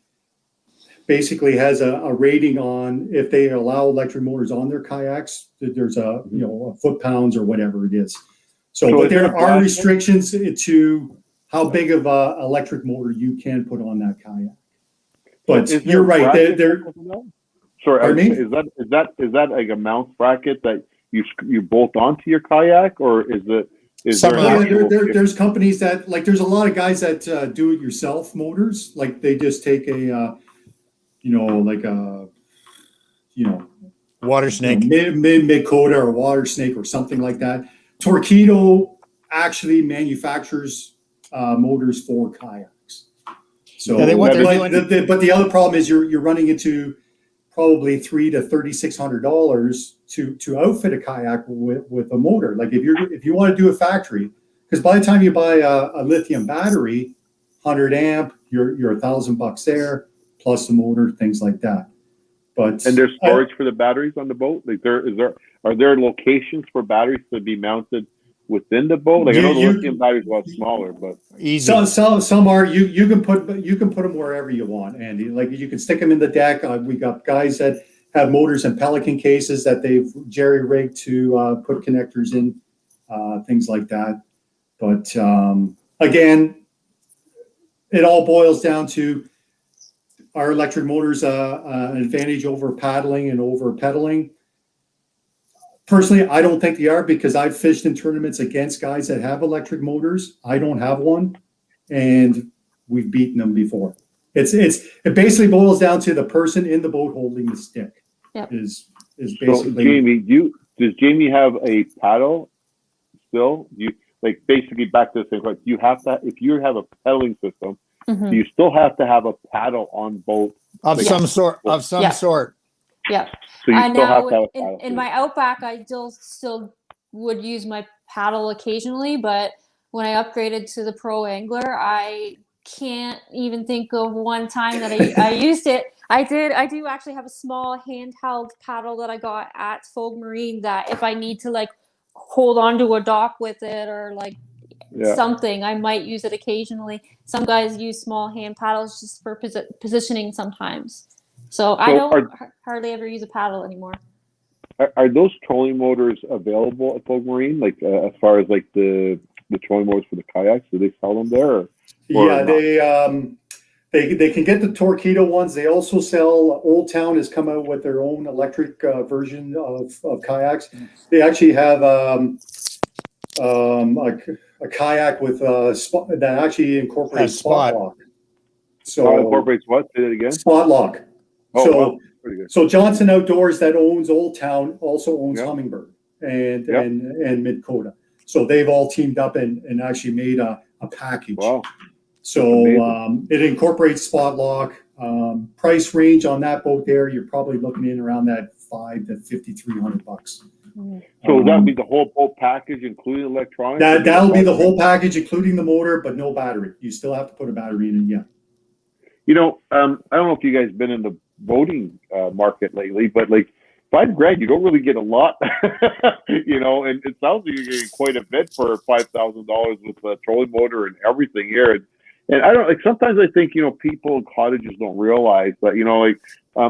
basically has a rating on if they allow electric motors on their kayaks. There's a foot-pounds or whatever it is. So but there are restrictions to how big of a electric motor you can put on that kayak. But you're right.
Sorry, is that like a mount bracket that you bolt onto your kayak, or is it?
There's companies that, like, there's a lot of guys that do it yourself motors. Like, they just take a
water snake,
mid Coda or water snake or something like that. Torqeedo actually manufactures motors for kayaks. So, but the other problem is you're running into probably $300 to $3,600 to outfit a kayak with a motor. Like, if you want to do a factory, because by the time you buy a lithium battery, 100 amp, you're $1,000 there, plus the motor, things like that. And
there's storage for the batteries on the boat. Like, are there locations for batteries to be mounted within the boat? Like, I know the lithium batteries are a lot smaller, but
some are. You can put them wherever you want, Andy. Like, you can stick them in the deck. We got guys that have motors in Pelican cases that they've jerry rigged to put connectors in, things like that. But again, it all boils down to, are electric motors an advantage over paddling and over pedaling? Personally, I don't think they are, because I've fished in tournaments against guys that have electric motors. I don't have one, and we've beaten them before. It basically boils down to the person in the boat holding the stick.
Yep.
Is basically.
So, Jamie, does Jamie have a paddle still? Like, basically back to the same question. You have to, if you have a pedaling system, do you still have to have a paddle on boat
of some sort?
Yeah.
So
you
still
have
to have a paddle.
In my Outback, I still would use my paddle occasionally, but when I upgraded to the Pro Angler, I can't even think of one time that I used it. I do actually have a small handheld paddle that I got at Fogh Marine that if I need to, like, hold onto a dock with it or like something, I might use it occasionally. Some guys use small hand paddles just for positioning sometimes. So I don't hardly ever use a paddle anymore.
Are those trolling motors available at Fogh Marine? Like, as far as like the trolling motors for the kayaks, do they sell them there?
Yeah, they can get the Torqeedo ones. They also sell. Old Town has come out with their own electric version of kayaks. They actually have a kayak with that actually incorporates spot lock. So
incorporates what? Say that again.
Spot lock.
Oh, wow. Pretty good.
So Johnson Outdoors that owns Old Town also owns Humminbird and Mid Coda. So they've all teamed up and actually made a package.
Wow.
So it incorporates spot lock. Price range on that boat there, you're probably looking in around that $500 to $5,300.
So that would be the whole boat package, including electronics?
That'll be the whole package, including the motor, but no battery. You still have to put a battery in it, yeah.
You know, I don't know if you guys been in the boating market lately, but like $5,000, you don't really get a lot, you know, and it sounds like you're getting quite a bit for $5,000 with a trolling motor and everything here. And I don't like, sometimes I think, you know, people in cottages don't realize that, you know, like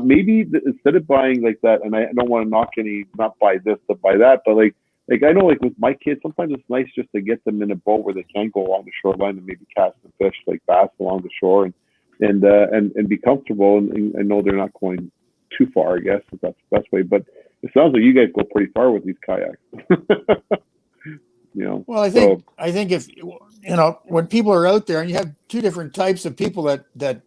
maybe instead of buying like that, and I don't want to knock not buy this, but buy that, but like I know like with my kids, sometimes it's nice just to get them in a boat where they can go along the shoreline and maybe cast the fish like bass along the shore and be comfortable and know they're not going too far, I guess, if that's the best way. But it sounds like you guys go pretty far with these kayaks. You know.
Well, I think if you know, when people are out there, and you have two different types of people that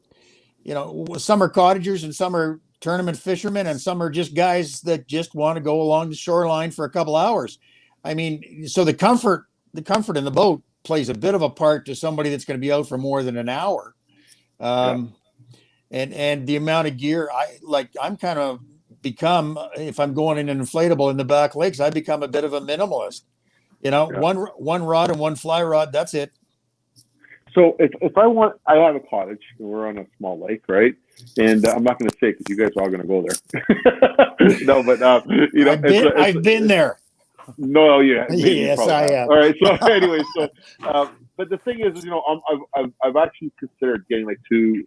you know, some are cottagers and some are tournament fishermen and some are just guys that just want to go along the shoreline for a couple hours. I mean, so the comfort in the boat plays a bit of a part to somebody that's going to be out for more than an hour. And the amount of gear I'm kind of become, if I'm going in an inflatable in the back lakes, I become a bit of a minimalist. You know, one rod and one fly rod, that's it.
So if I have a cottage and we're on a small lake, right? And I'm not going to say because you guys are all going to go there. No, but you know,
I've been there.
No, yeah.
Yes, I have.
All right. So anyway, but the thing is, you know, I've actually considered getting like two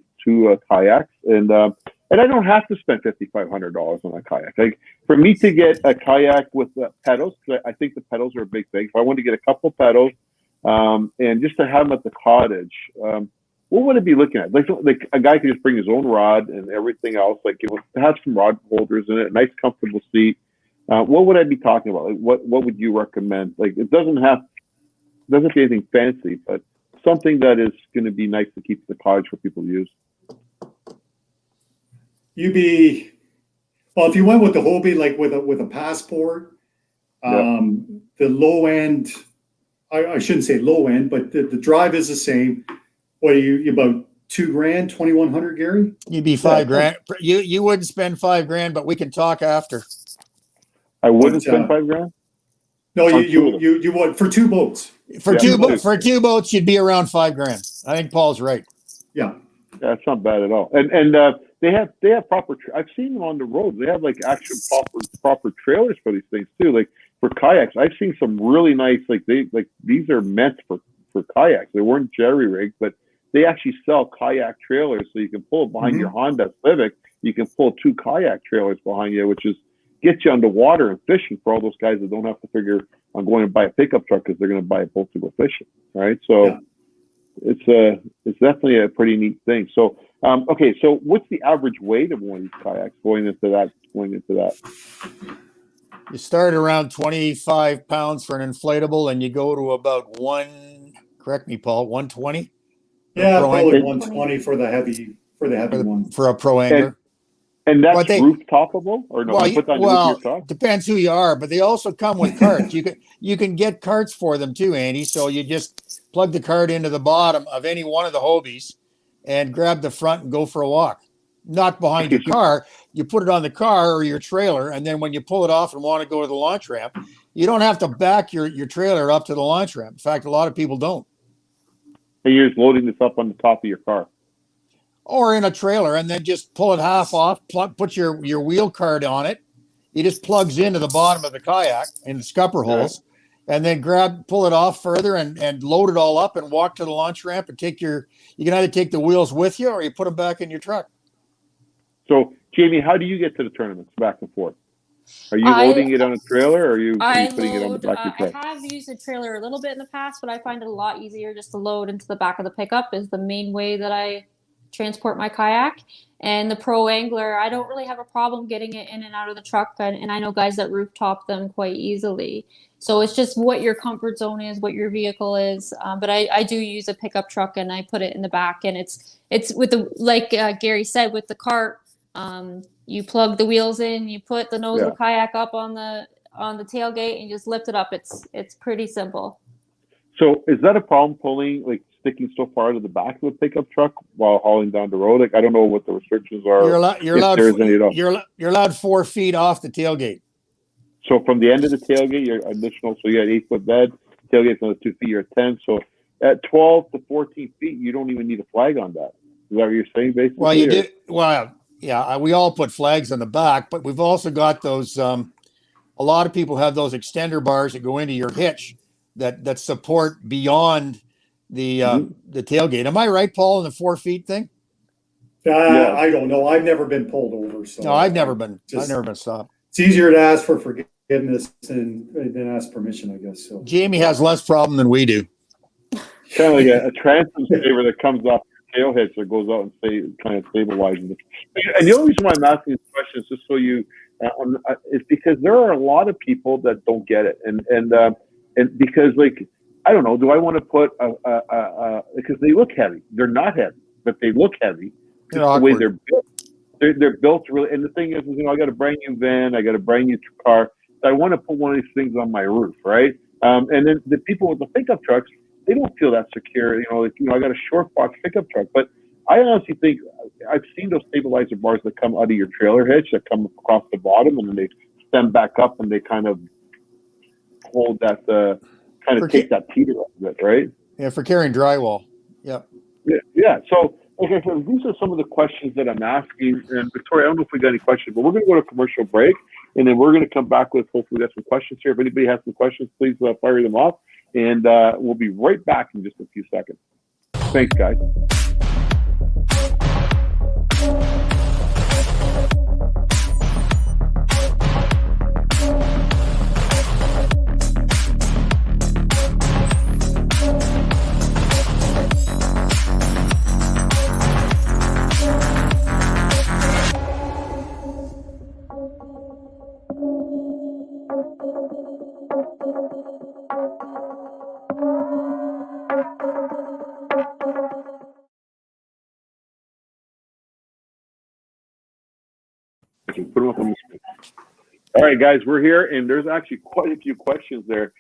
kayaks, and I don't have to spend $5,500 on a kayak. Like for me to get a kayak with pedals, because I think the pedals are a big thing. If I want to get a couple pedals, and just to have them at the cottage, what would it be looking at? Like a guy could just bring his own rod and everything else. Like, you know, have some rod holders in it, a nice comfortable seat. What would I be talking about? Like, what would you recommend? Like, it doesn't be anything fancy, but something that is going to be nice to keep at the cottage for people to use.
Well, if you went with the Hobie, like with a passport, the low end, I shouldn't say low end, but the drive is the same. What are you about $2,000, 2,100, Gary?
You'd be $5,000. You wouldn't spend $5,000, but we can talk after.
I wouldn't spend $5,000.
No, you would for two boats.
For two boats, you'd be around $5,000. I think Paul's right.
Yeah.
That's not bad at all. And they have proper. I've seen them on the road. They have like actual proper trailers for these things too. Like for kayaks, I've seen some really nice. Like these are meant for kayaks. They weren't jerry rigged, but they actually sell kayak trailers, so you can pull it behind your Honda Civic. You can pull two kayak trailers behind you, which is get you underwater and fishing for all those guys that don't have to figure on going and buy a pickup truck because they're going to buy a boat to go fishing, right? So it's definitely a pretty neat thing. So okay, so what's the average weight of one of these kayaks going into that?
You start around 25 pounds for an inflatable, and you go to about correct me, Paul, 120.
Yeah, probably 120 for the heavy one.
For a pro angler.
And that's roof toppable or no?
Depends who you are, but they also come with carts. You can get carts for them too, Andy. So you just plug the cart into the bottom of any one of the Hobies and grab the front and go for a walk. Not behind your car. You put it on the car or your trailer, and then when you pull it off and want to go to the launch ramp, you don't have to back your trailer up to the launch ramp. In fact, a lot of people don't.
And you're just loading this up on the top of your car.
Or in a trailer, and then just pull it half off, put your wheel card on it. It just plugs into the bottom of the kayak in the scupper holes, and then pull it off further and load it all up and walk to the launch ramp and you can either take the wheels with you or you put them back in your truck.
So, Jamie, how do you get to the tournaments back and forth? Are you loading it on a trailer, or are you putting it on the back of your truck?
I have used a trailer a little bit in the past, but I find it a lot easier just to load into the back of the pickup is the main way that I transport my kayak. And the pro angler, I don't really have a problem getting it in and out of the truck, and I know guys that rooftop them quite easily. So it's just what your comfort zone is, what your vehicle is. But I do use a pickup truck, and I put it in the back, and it's with the, like Gary said, with the cart, you plug the wheels in, you put the nose of the kayak up on on the tailgate and just lift it up. It's pretty simple.
So is that a problem pulling, like sticking so far to the back of the pickup truck while hauling down the road? Like, I don't know what the restrictions are.
You're allowed
there is any at all.
you're allowed 4 feet off the tailgate.
So from the end of the tailgate, you're additional. So you had 8-foot bed, tailgate's another 2 feet, you're at 10. So at 12 to 14 feet, you don't even need a flag on that. Is that what you're saying, basically?
Well, you do. Well, yeah, we all put flags on the back, but we've also got those. A lot of people have those extender bars that go into your hitch that support beyond the tailgate. Am I right, Paul, in the 4 feet thing?
Yeah. I don't know. I've never been pulled over. So
No, I've never been stopped.
It's easier to ask for forgiveness than ask permission, I guess. So
Jamie has less problem than we do.
Kind of like a transom saver that comes off your tail hitch that goes out and kind of stabilizes it. And the only reason why I'm asking this question is just so you, is because there are a lot of people that don't get it, and because, like, I don't know, do I want to put because they look heavy. They're not heavy, but they look heavy.
They're
the
awkward.
way they're built. They're built really, and the thing is, I got a brand new van, I got a brand new car. So I want to put one of these things on my roof, right? And then the people with the pickup trucks, they don't feel that secure. I got a short box pickup truck, but I honestly think I've seen those stabilizer bars that come out of your trailer hitch that come across the bottom, and then they stem back up, and they kind of hold that, take that teeter off of it, right?
Yeah, for carrying drywall. Yep.
Yeah. So, okay, so these are some of the questions that I'm asking. And Victoria, I don't know if we got any questions, but we're going to go to a commercial break, and then we're going to come back with, hopefully, we got some questions here. If anybody has some questions, please fire them off, and we'll be right back in just a few seconds. Thanks, guys. Put them up on the screen. All right, guys, we're here, and there's actually quite a few questions there.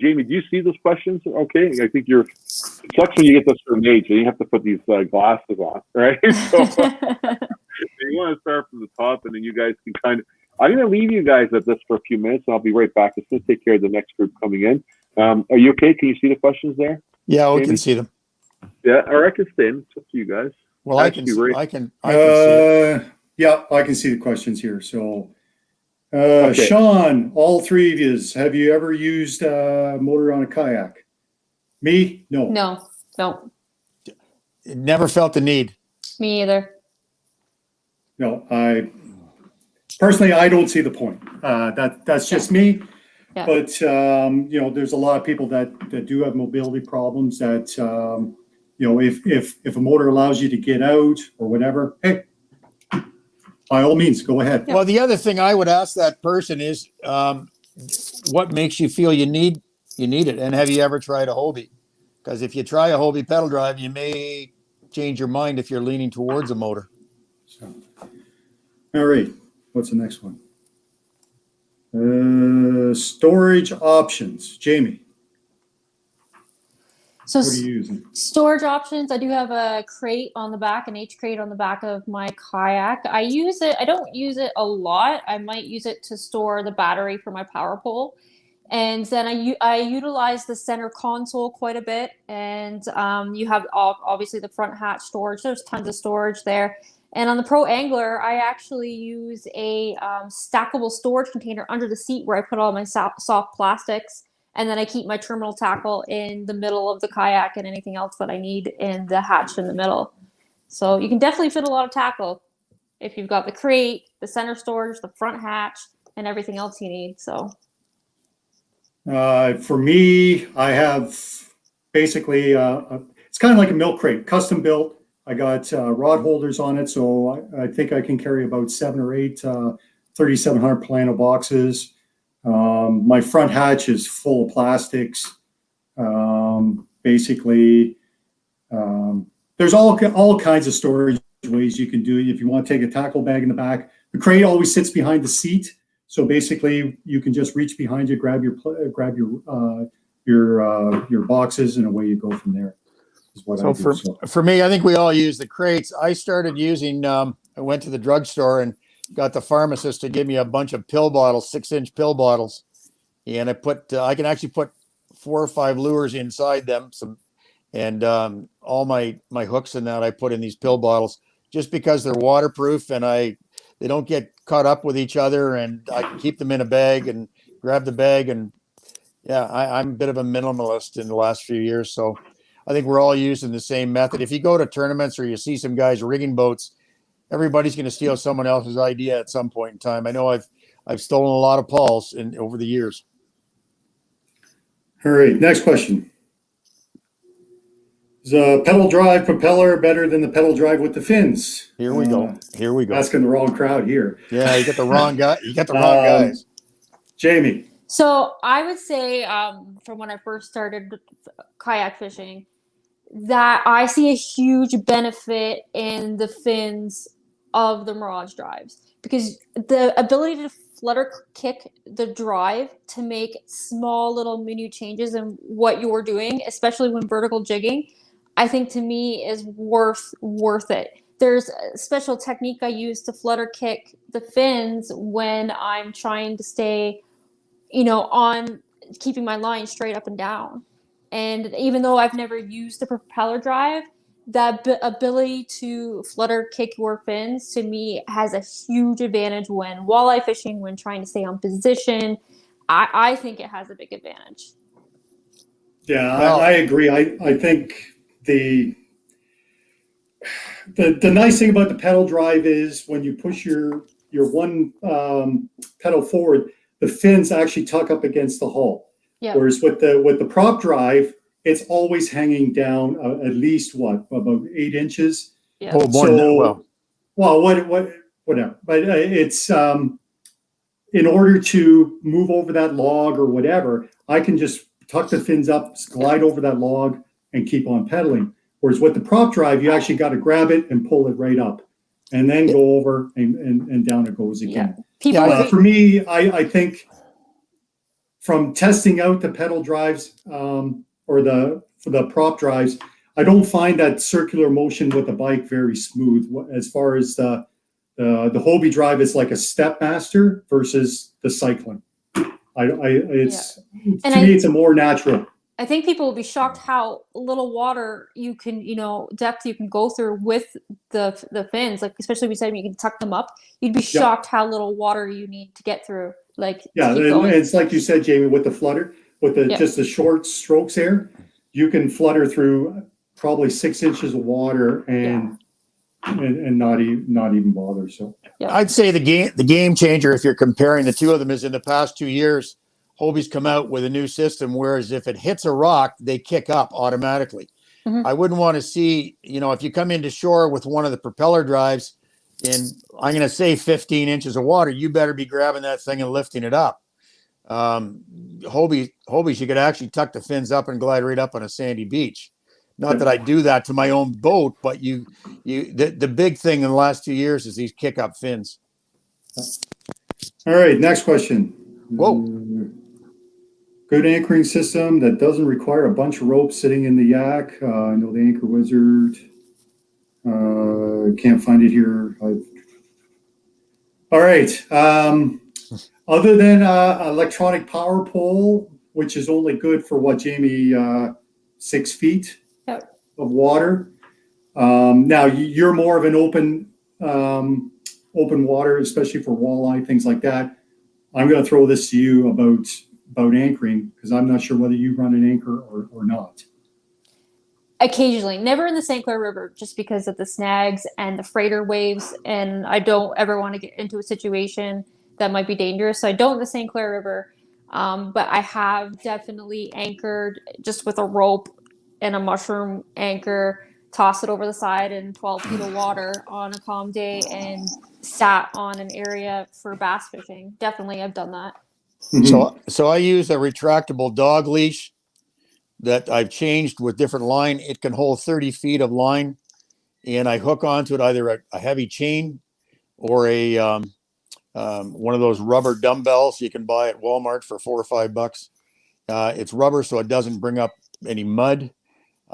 Jamie, do you see those questions? Okay, I think it sucks when you get this certain age, and you have to put these glasses on, right? So you want to start from the top, and then you guys can I'm going to leave you guys at this for a few minutes, and I'll be right back. It's going to take care of the next group coming in. Are you okay? Can you see the questions there?
Yeah, we
Jamie?
can see them.
Yeah, or I can stay in. It's up to you guys.
Well, I can see it.
Yeah, I can see the questions here. So,
Okay.
Sean, all three of you, have you ever used a motor on a kayak? Me? No.
No,
Never felt the need.
me either.
No, I don't see the point. That's just me.
Yeah.
But there's a lot of people that do have mobility problems that if a motor allows you to get out or whatever, hey, by all means, go ahead.
Well, the other thing I would ask that person is, what makes you feel you need it, and have you ever tried a Hobie? Because if you try a Hobie pedal drive, you may change your mind if you're leaning towards a motor.
So, all right, what's the next one? Storage options, Jamie.
So
What are you using?
storage options, I do have a crate on the back, an H crate on the back of my kayak. I use it, I don't use it a lot. I might use it to store the battery for my power pole. And then I utilize the center console quite a bit. And you have obviously the front hatch storage. There's tons of storage there. And on the Pro Angler, I actually use a stackable storage container under the seat where I put all my soft plastics. And then I keep my terminal tackle in the middle of the kayak and anything else that I need in the hatch in the middle. So you can definitely fit a lot of tackle if you've got the crate, the center storage, the front hatch, and everything else you need. So
For me, I have basically it's kind of like a milk crate, custom built. I got rod holders on it, so I think I can carry about 7 or 8 3,700 Plano boxes. My front hatch is full of plastics. Basically, there's all kinds of storage ways you can do it. If you want to take a tackle bag in the back, the crate always sits behind the seat, So basically, you can just reach behind you, grab your boxes, and away you go from there. Is what I do.
For me, I think we all use the crates. I started using. I went to the drugstore and got the pharmacist to give me a bunch of pill bottles, 6-inch pill bottles, and I can actually put 4 or 5 lures inside them. And all my hooks and that I put in these pill bottles just because they're waterproof and they don't get caught up with each other, and I can keep them in a bag and grab the bag. And yeah, I'm a bit of a minimalist in the last few years, so I think we're all using the same method. If you go to tournaments or you see some guys rigging boats, everybody's going to steal someone else's idea at some point in time. I know I've stolen a lot of Paul's over the years.
All right, next question. Is a pedal drive propeller better than the pedal drive with the fins?
Here we go.
Asking the wrong crowd here.
Yeah, you got the wrong guy. You got the wrong guys.
Jamie.
So I would say from when I first started kayak fishing that I see a huge benefit in the fins of the Mirage drives, because the ability to flutter kick the drive to make small little minute changes in what you're doing, especially when vertical jigging, I think to me is worth it. There's a special technique I use to flutter kick the fins when I'm trying to stay, on keeping my line straight up and down. And even though I've never used the propeller drive, that ability to flutter kick your fins to me has a huge advantage when walleye fishing, when trying to stay on position. I think it has a big advantage.
Yeah, well, I agree. I think the nice thing about the pedal drive is when you push your one pedal forward, the fins actually tuck up against the hull. Yep. Whereas with the prop drive, it's always hanging down at least about 8 inches.
Yeah. Oh, more than that.
Well, whatever. But it's in order to move over that log or whatever, I can just tuck the fins up, glide over that log, and keep on pedaling. Whereas with the prop drive, you actually got to grab it and pull it right up, and then go over and down it goes again. Yeah. For me, I think from testing out the pedal drives for the prop drives, I don't find that circular motion with the bike very smooth. As far as the Hobie drive is like a step master versus the cycling. To me, it's a more natural.
I think people will be shocked how little water you can, depth you can go through with the fins. Like, especially if you said you can tuck them up, you'd be shocked how little water you need to get through. Like,
it's like you said, Jamie, with the flutter, with just the short strokes there, you can flutter through probably 6 inches of water and not even bother. So
I'd say the game changer, if you're comparing the two of them, is in the past 2 years, Hobie's come out with a new system, whereas if it hits a rock, they kick up automatically. Mm-hmm. I wouldn't want to see, if you come into shore with one of the propeller drives in, I'm going to say 15 inches of water, you better be grabbing that thing and lifting it up. Hobie's, you could actually tuck the fins up and glide right up on a sandy beach. Not that I do that to my own boat, but the big thing in the last 2 years is these kick up fins.
All right, next question.
Whoa.
Good anchoring system that doesn't require a bunch of ropes sitting in the yak. I know the Anchor Wizard. Can't find it here. All right. Other than electronic power pole, which is only good for what, Jamie, 6 feet of water. Now you're more of an open water, especially for walleye, things like that. I'm going to throw this to you about anchoring, because I'm not sure whether you run an anchor or not.
Occasionally, never in the St. Clair River, just because of the snags and the freighter waves, and I don't ever want to get into a situation that might be dangerous. So I don't in the St. Clair River, but I have definitely anchored just with a rope and a mushroom anchor, toss it over the side in 12 feet of water on a calm day, and sat on an area for bass fishing. Definitely, I've done that.
Mm-hmm. So I use a retractable dog leash that I've changed with different line. It can hold 30 feet of line, and I hook onto it either a heavy chain or a one of those rubber dumbbells you can buy at Walmart for $4 or $5. It's rubber, so it doesn't bring up any mud.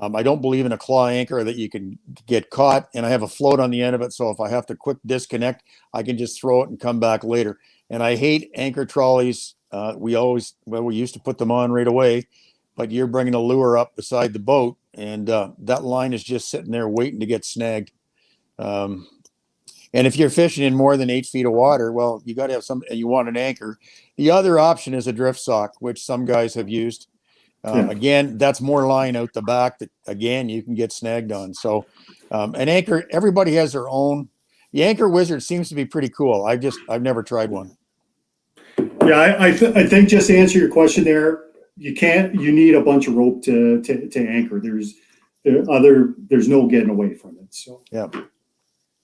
I don't believe in a claw anchor that you can get caught, and I have a float on the end of it, so if I have to quick disconnect, I can just throw it and come back later. And I hate anchor trolleys. We used to put them on right away, but you're bringing a lure up beside the boat, and that line is just sitting there waiting to get snagged. And if you're fishing in more than 8 feet of water, well, you got to have you want an anchor. The other option is a drift sock, which some guys have used. Again, that's more line out the back that, again, you can get snagged on. So an anchor, everybody has their own. The Anchor Wizard seems to be pretty cool. I've never tried one.
Yeah, I think just to answer your question there, you need a bunch of rope to anchor. There's no getting away from it. So
yeah.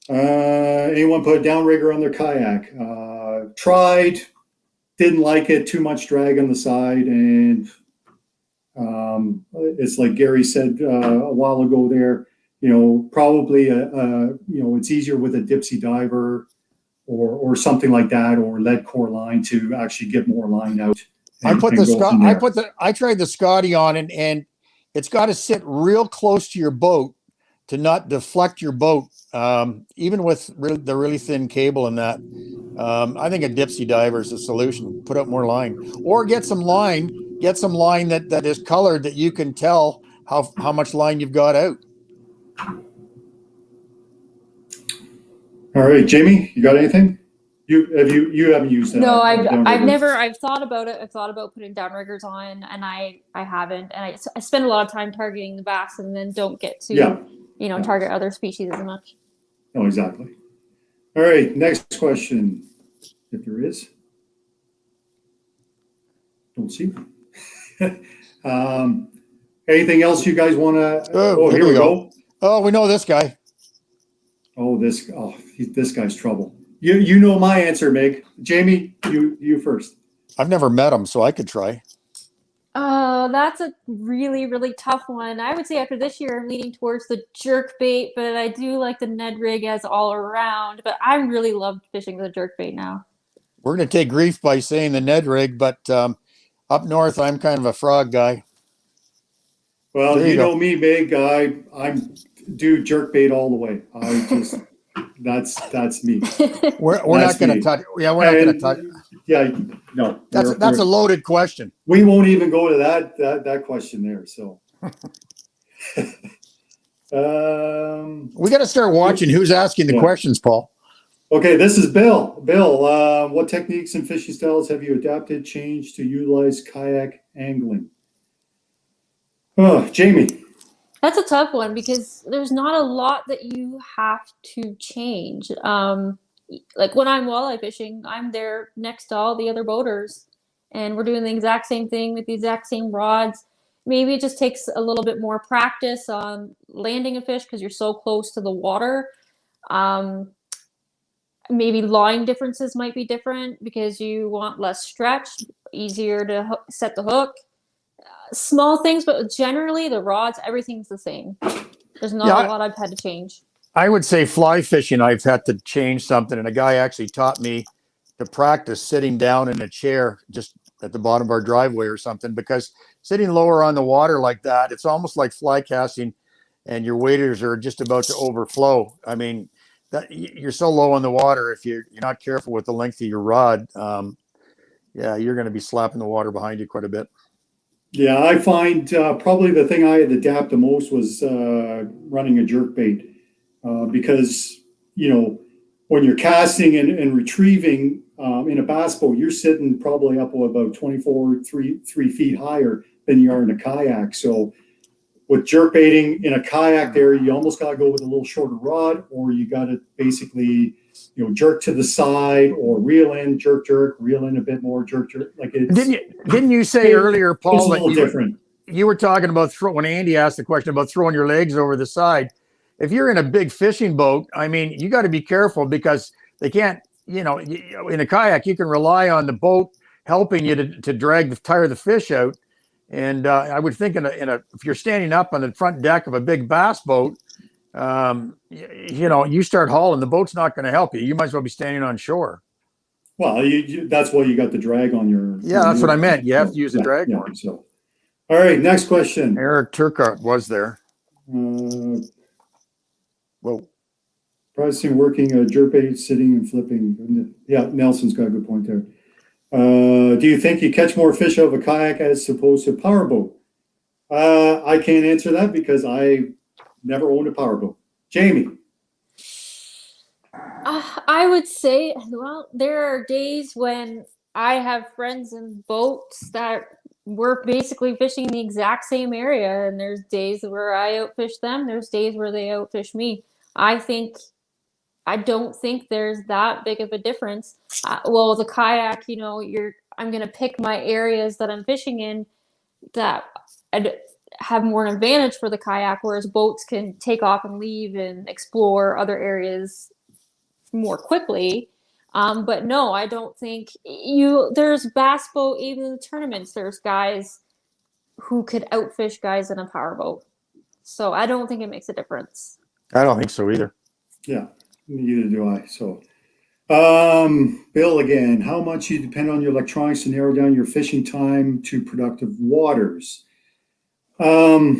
Anyone put a downrigger on their kayak? Tried, didn't like it, too much drag on the side, and it's like Gary said a while ago there, probably it's easier with a dipsy diver or something like that, or lead core line to actually get more line out.
I tried the Scotty on, and it's got to sit real close to your boat to not deflect your boat. Even with the really thin cable and that, I think a dipsy diver is a solution. Put up more line, or get some line that is colored that you can tell how much line you've got out.
All right, Jamie, you got anything? You haven't used that?
No, I've thought about it. I've thought about putting downriggers on, and I haven't. And I spend a lot of time targeting the bass, and then don't get to target other species as much.
Oh, exactly. All right, next question, if there is. Don't see. Anything else you guys want to? Oh, here we go.
Oh, we know this guy.
This guy's trouble. You know my answer, Meg. Jamie, you first.
I've never met him, so I could try.
That's a really, really tough one. I would say after this year, I'm leaning towards the jerk bait, but I do like the Ned rig as all around. But I really love fishing with a jerk bait now. We're
going to take grief by saying the Ned rig, but up north, I'm kind of a frog guy.
Well, you know me, Meg. I'm jerk bait all the way. That's me.
We're not going to touch. Yeah, we're not going to touch.
Yeah, no.
That's a loaded question.
We won't even go to that question there. So,
we got to start watching who's asking the questions, Paul.
Okay, this is Bill. Bill, what techniques and fishing styles have you adapted, changed to utilize kayak angling? Oh, Jamie.
That's a tough one because there's not a lot that you have to change. Like when I'm walleye fishing, I'm there next to all the other boaters, and we're doing the exact same thing with the exact same rods. Maybe it just takes a little bit more practice on landing a fish because you're so close to the water. Maybe line differences might be different because you want less stretch, easier to set the hook. Small things, but generally the rods, everything's the same. There's not a lot I've had to change.
I would say fly fishing, I've had to change something. And a guy actually taught me to practice sitting down in a chair just at the bottom of our driveway or something, because sitting lower on the water like that, it's almost like fly casting and your waders are just about to overflow. I mean, that you're so low on the water. If you're not careful with the length of your rod, you're going to be slapping the water behind you quite a bit.
Yeah, I find probably the thing I had to adapt the most was running a jerk bait because, when you're casting and retrieving in a bass boat, you're sitting probably up about 3 feet higher than you are in a kayak. So with jerk baiting in a kayak there, you almost got to go with a little shorter rod, or you got to basically jerk to the side or reel in, jerk, reel in a bit more, jerk. Like
didn't you say earlier, Paul,
that
you were talking about when Andy asked the question about throwing your legs over the side. If you're in a big fishing boat, I mean, you got to be careful because they can't, in a kayak, you can rely on the boat helping you to tire the fish out. And I would think if you're standing up on the front deck of a big bass boat, you start hauling, the boat's not going to help you. You might as well be standing on shore.
Well, that's why you got the drag on your.
Yeah, that's what I meant. You have to use a drag
yeah,
board.
so, all right, next question.
Eric Turcotte was there. Whoa.
Practicing working jerk bait, sitting and flipping. Yeah, Nelson's got a good point there. Do you think you catch more fish out of a kayak as opposed to a powerboat? I can't answer that because I never owned a powerboat. Jamie.
I would say, well, there are days when I have friends in boats that we're basically fishing the exact same area, and there's days where I outfish them. There's days where they outfish me. I don't think there's that big of a difference. Well, with a kayak, I'm gonna pick my areas that I'm fishing in that I'd have more an advantage for the kayak, whereas boats can take off and leave and explore other areas more quickly. But no, I don't think there's bass boat, even in the tournaments, there's guys who could outfish guys in a powerboat. So I don't think it makes a difference.
I don't think so either.
Yeah, neither do I. So, Bill, again, how much you depend on your electronics to narrow down your fishing time to productive waters? For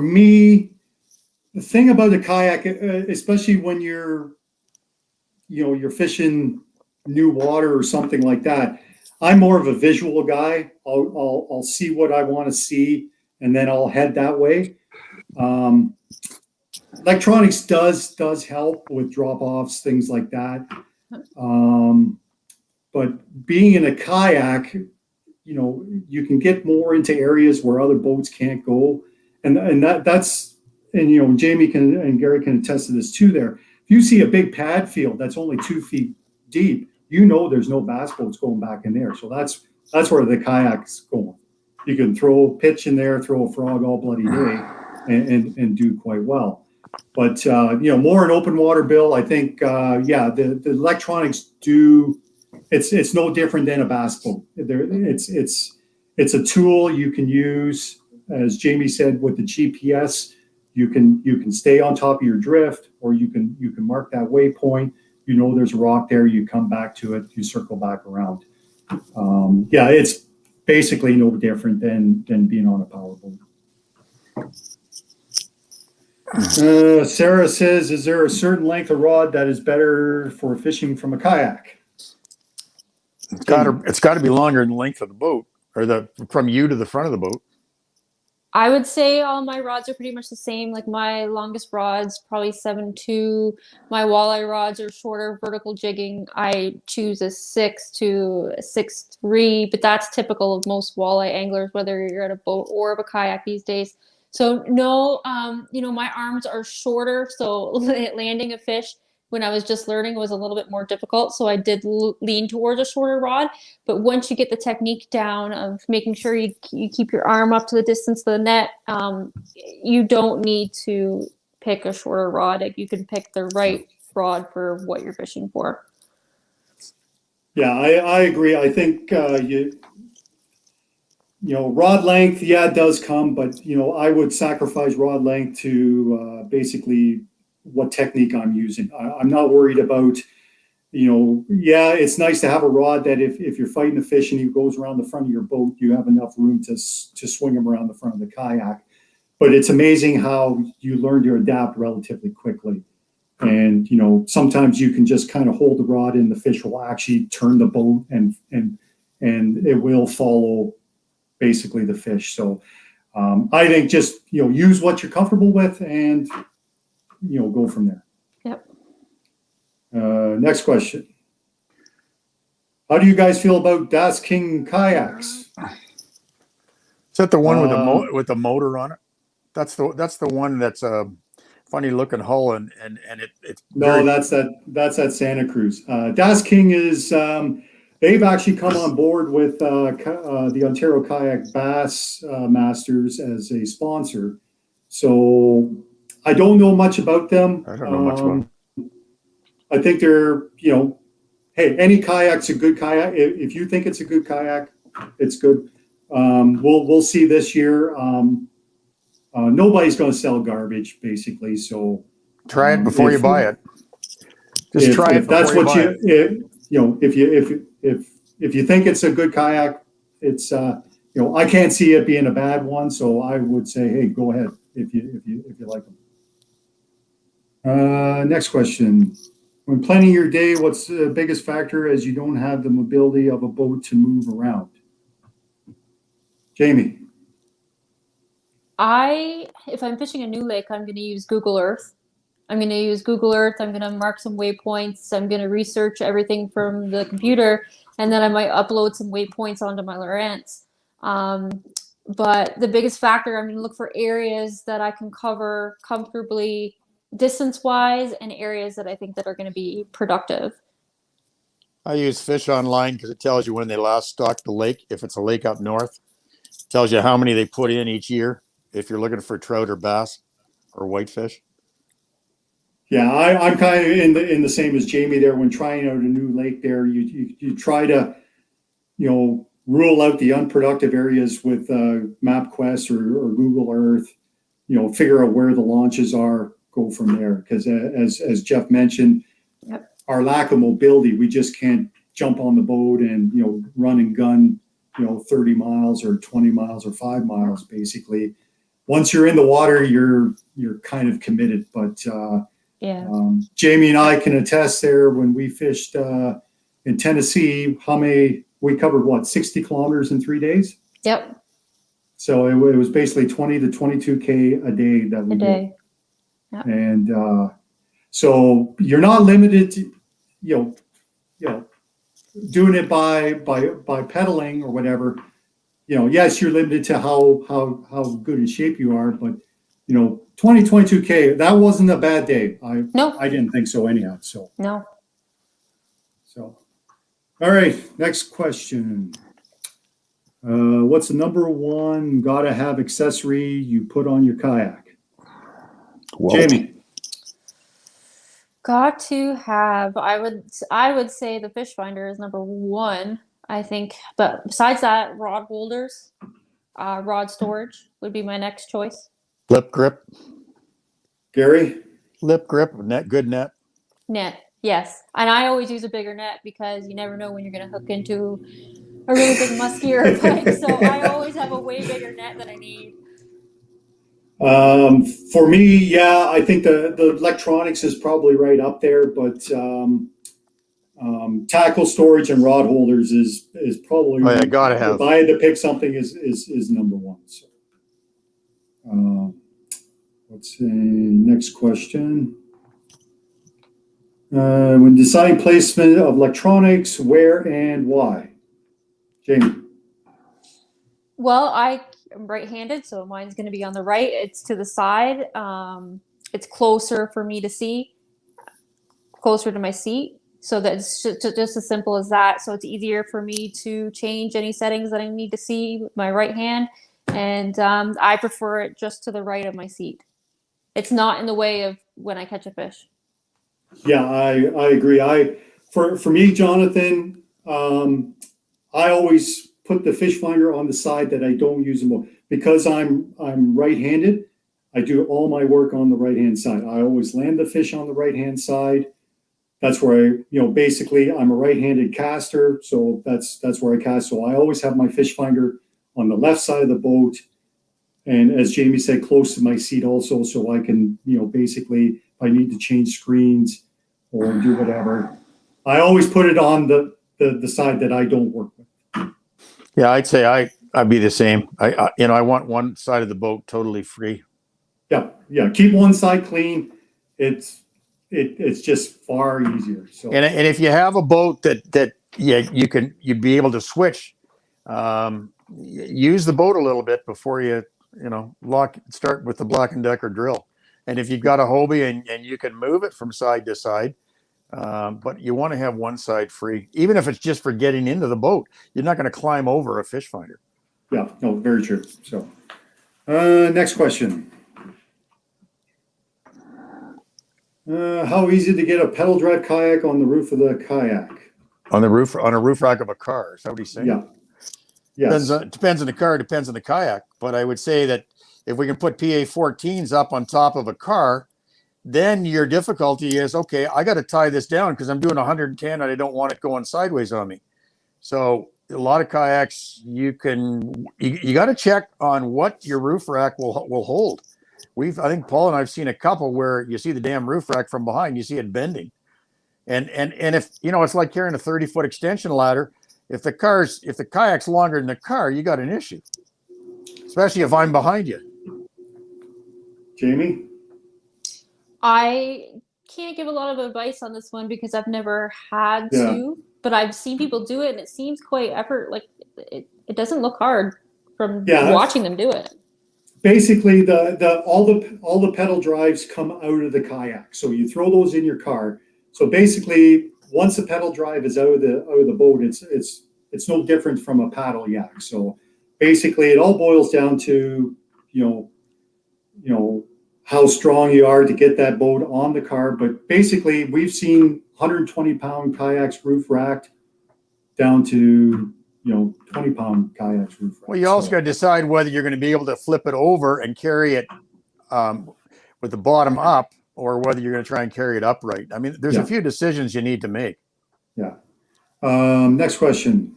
me, the thing about a kayak, especially when you're fishing new water or something like that, I'm more of a visual guy. I'll see what I want to see, and then I'll head that way. Electronics does help with drop-offs, things like that. But being in a kayak, you can get more into areas where other boats can't go, and that's Jamie and Gary can attest to this too. There, if you see a big pad field that's only 2 feet deep, there's no bass boats going back in there. So that's where the kayak's going. You can throw pitch in there, throw a frog all bloody day, and do quite well. But more in open water, Bill. I think the electronics do. It's no different than a bass boat. It's a tool you can use, as Jamie said, with the GPS. You can stay on top of your drift, or you can mark that waypoint. There's a rock there. You come back to it. You circle back around. It's basically no different than being on a powerboat. Sarah says, is there a certain length of rod that is better for fishing from a kayak?
It's got to be longer than the length of the boat, or from you to the front of the boat.
I would say all my rods are pretty much the same. Like my longest rod's probably 7.2. My walleye rods are shorter, vertical jigging. I choose a 6 to a 6.3, but that's typical of most walleye anglers, whether you're at a boat or of a kayak these days. So no, my arms are shorter, so landing a fish when I was just learning was a little bit more difficult. So I did lean towards a shorter rod. But once you get the technique down of making sure you keep your arm up to the distance of the net, you don't need to pick a shorter rod. You can pick the right rod for what you're fishing for.
Yeah, I agree. I think rod length, it does come, but I would sacrifice rod length to basically what technique I'm using. I'm not worried about, it's nice to have a rod that if you're fighting a fish and he goes around the front of your boat, you have enough room to swing him around the front of the kayak. But it's amazing how you learn to adapt relatively quickly. And, sometimes you can just kind of hold the rod and the fish will actually turn the boat and it will follow basically the fish. So I think just, use what you're comfortable with and, go from there.
Yep.
Next question. How do you guys feel about Das King kayaks?
Is that the one with the motor on it? That's the one that's a funny looking hull and it's
no, that's at Santa Cruz. Das King is they've actually come on board with the Ontario Kayak Bass Masters as a sponsor. So I don't know much about them.
I don't know much about them.
I think they're, hey, any kayak's a good kayak. If you think it's a good kayak, it's good. We'll see this year. Nobody's going to sell garbage, basically. So
try it before you buy it. Just try it.
That's what if you think it's a good kayak, it's I can't see it being a bad one. So I would say, hey, go ahead if you like them. Next question. When planning your day, what's the biggest factor as you don't have the mobility of a boat to move around? Jamie.
If I'm fishing a new lake, I'm going to use Google Earth. I'm going to use Google Earth. I'm going to mark some waypoints. I'm going to research everything from the computer, and then I might upload some waypoints onto my Lowrance. But the biggest factor, I'm going to look for areas that I can cover comfortably distance-wise and areas that I think that are going to be productive.
I use Fish Online because it tells you when they last stocked the lake. If it's a lake up north, it tells you how many they put in each year. If you're looking for trout or bass or whitefish.
Yeah, I'm kind of in the same as Jamie there. When trying out a new lake there, you try to, rule out the unproductive areas with MapQuest or Google Earth, figure out where the launches are, go from there. Because as Jeff mentioned,
Yep.
Our lack of mobility, we just can't jump on the boat and, run and gun, 30 miles or 20 miles or 5 miles, basically. Once you're in the water, you're kind of committed. But
Yeah.
Jamie and I can attest there when we fished in Tennessee, we covered 60 kilometers in 3 days.
Yep.
So it was basically 20 to 22K a day that we
A
did.
day. Yep.
And so you're not limited to, doing it by pedaling or whatever. Yes, you're limited to how good in shape you are, but 20, 22K, that wasn't a bad day.
No.
I didn't think so anyhow. So,
No.
all right, next question. What's the number one gotta have accessory you put on your kayak?
Whoa.
Jamie.
Got to have, I would say the fish finder is number one, I think. But besides that, rod holders, rod storage would be my next choice.
Lip grip.
Gary?
Lip grip, net, good net.
Net, yes. And I always use a bigger net because you never know when you're going to hook into a really big muskier pike. So I always have a way bigger net than I need.
For me, yeah, I think the electronics is probably right up there, but tackle storage and rod holders is probably.
Oh, yeah, gotta have.
If I had to pick something, is number one. So, let's see. Next question. When deciding placement of electronics, where and why? Jamie.
Well, I'm right-handed, so mine's going to be on the right. It's to the side. It's closer for me to see, closer to my seat. So that's just as simple as that. So it's easier for me to change any settings that I need to see with my right hand. And I prefer it just to the right of my seat. It's not in the way of when I catch a fish.
Yeah, I agree. For me, Jonathan, I always put the fish finder on the side that I don't use them because I'm right-handed. I do all my work on the right-hand side. I always land the fish on the right-hand side. That's where basically I'm a right-handed caster, so that's where I cast. So I always have my fish finder on the left side of the boat, and as Jamie said, close to my seat also, so I can basically if I need to change screens or do whatever, I always put it on the side that I don't work with.
Yeah, I'd say I'd be the same. I want one side of the boat totally free.
Yeah. Keep one side clean. It's just far easier. So
and if you have a boat that you'd be able to switch, use the boat a little bit before you start with the Black & Decker drill. And if you've got a Hobie and you can move it from side to side, but you want to have one side free, even if it's just for getting into the boat. You're not going to climb over a fish finder.
Yeah, no, very true. So, next question. How easy to get a pedal drive kayak on the roof of the kayak?
On a roof rack of a car. Is that what he's saying?
Yeah. Yes.
Depends on the car, depends on the kayak. But I would say that if we can put PA-14s up on top of a car, then your difficulty is, okay, I got to tie this down because I'm doing 110 and I don't want it going sideways on me. So a lot of kayaks, you got to check on what your roof rack will hold. I think Paul and I've seen a couple where you see the damn roof rack from behind, you see it bending. And if, it's like carrying a 30-foot extension ladder. If the kayak's longer than the car, you got an issue, especially if I'm behind you.
Jamie?
I can't give a lot of advice on this one because I've never had to, but I've seen people do it and it seems quite it doesn't look hard from watching them do it.
Basically, all the pedal drives come out of the kayak, so you throw those in your car. So basically, once the pedal drive is out of the boat, it's no different from a paddle yak. So basically, it all boils down to how strong you are to get that boat on the car. But basically, we've seen 120-pound kayaks roof racked down to 20-pound kayaks roof racked.
Well, you also got to decide whether you're going to be able to flip it over and carry it with the bottom up, or whether you're going to try and carry it upright. I mean, there's a few decisions you need to make.
Yeah. Next question.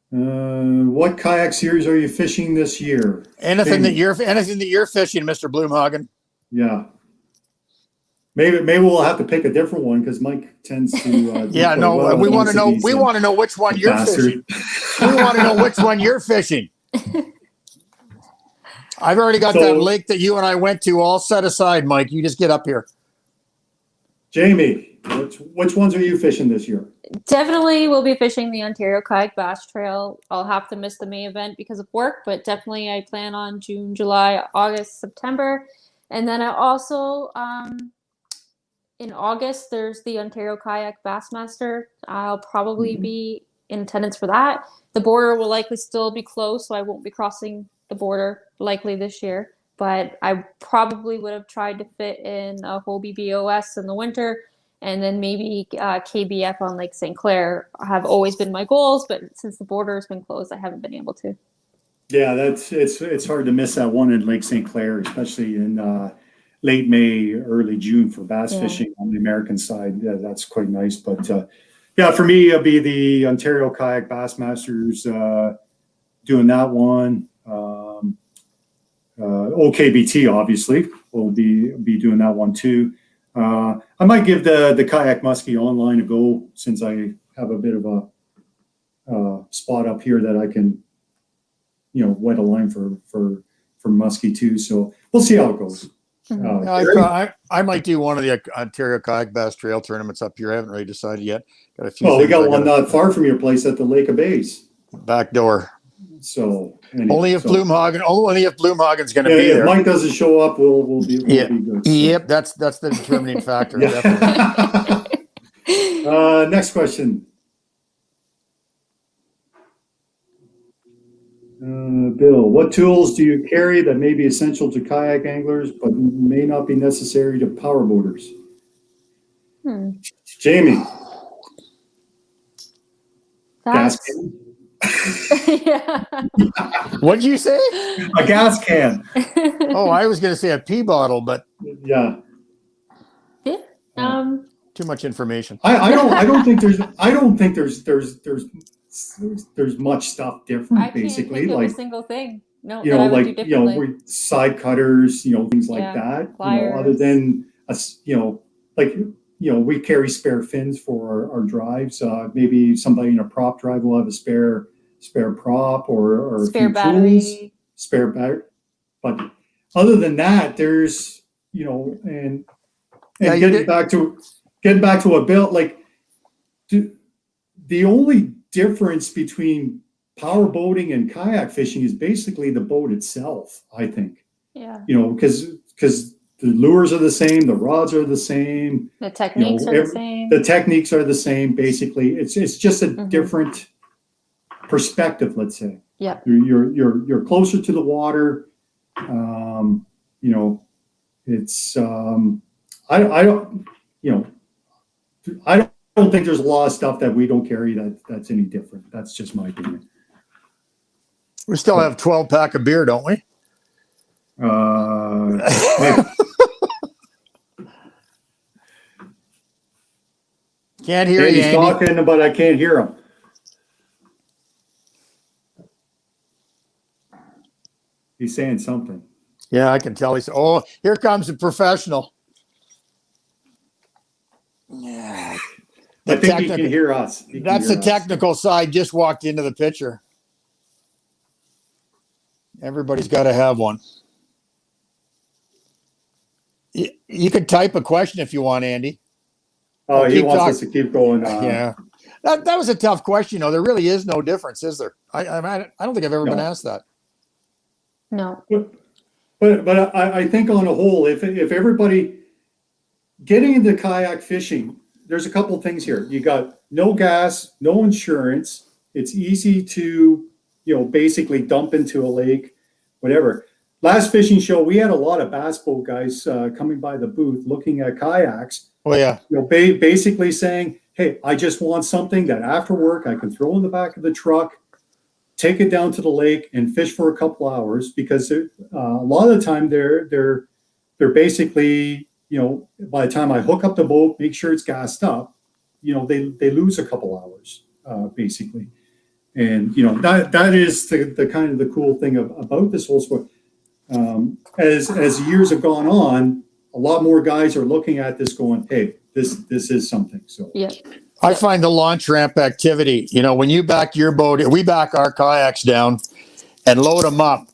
What kayak series are you fishing this year?
Anything that you're fishing, Mr. Bloomhagen.
Yeah. Maybe we'll have to pick a different one because Mike tends to.
We want to know. We want to know which one you're fishing. We want to know which one you're fishing. I've already got that lake that you and I went to all set aside, Mike. You just get up here.
Jamie, which ones are you fishing this year?
Definitely will be fishing the Ontario Kayak Bass Trail. I'll have to miss the May event because of work, but definitely I plan on June, July, August, September. And then I also, in August, there's the Ontario Kayak Bassmaster. I'll probably be in attendance for that. The border will likely still be closed, so I won't be crossing the border likely this year. But I probably would have tried to fit in a Hobie BOS in the winter, and then maybe KBF on Lake St. Clair have always been my goals, but since the border has been closed, I haven't been able to.
Yeah, it's hard to miss that one in Lake St. Clair, especially in late May, early June for bass fishing on the American side. Yeah, that's quite nice. But for me, it'll be the Ontario Kayak Bassmasters doing that one. OKBT obviously will be doing that one too. I might give the Kayak Muskie online a go since I have a bit of a spot up here that I can wet a line for Muskie too. So we'll see how it goes.
I might do one of the Ontario Kayak Bass Trail tournaments up here. I haven't really decided yet. Got a few.
We got one not far from your place at the Lake of Bays.
Back door.
So
only if Bloomhagen's going to be there.
If Mike doesn't show up, we'll be good. So.
Yep, that's the determining factor.
Next question. Bill, what tools do you carry that may be essential to kayak anglers but may not be necessary to power boaters? Jamie. Gas can.
What'd you say?
A gas can.
Oh, I was going to say a pee bottle, but too much information.
I don't think there's much stuff different.
I
basically,
can't think
like
of a single thing. No,
side cutters, things like that. Other than us, we carry spare fins for our drives. Maybe somebody in a prop drive will have a spare prop or
spare
a few
battery.
tools, spare battery. But other than that, there's and getting back to a bill, like the only difference between power boating and kayak fishing is basically the boat itself, I think.
Yeah.
Because the lures are the same, the rods are the same.
The techniques are the same.
The techniques are the same, basically. It's just a different perspective, let's say.
Yeah.
You're closer to the water. It's I don't think there's a lot of stuff that we don't carry that's any different. That's just my opinion.
We still have 12-pack of beer, don't we?
Maybe.
Can't hear
Andy's
you, Andy.
talking, but I can't hear him. He's saying something.
Yeah, I can tell. He's. Oh, here comes a professional. Yeah.
I think he can hear us.
That's the technical side. Just walked into the picture. Everybody's got to have one. You could type a question if you want, Andy.
Oh, he wants us to keep going.
Yeah, that was a tough question. Though there really is no difference, is there? I don't think I've ever been asked that.
No.
But I think on a whole, if everybody getting into kayak fishing, there's a couple of things here. You got no gas, no insurance. It's easy to, basically dump into a lake, whatever. Last fishing show, we had a lot of bass boat guys coming by the booth looking at kayaks.
Oh yeah.
Basically saying, hey, I just want something that after work I can throw in the back of the truck, take it down to the lake and fish for a couple hours, because a lot of the time they're basically, by the time I hook up the boat, make sure it's gassed up, they lose a couple hours basically. And that is the kind of the cool thing about this whole sport. As years have gone on, a lot more guys are looking at this going, hey, this is something. So
Yeah.
I find the launch ramp activity, when you back your boat, we back our kayaks down and load them up.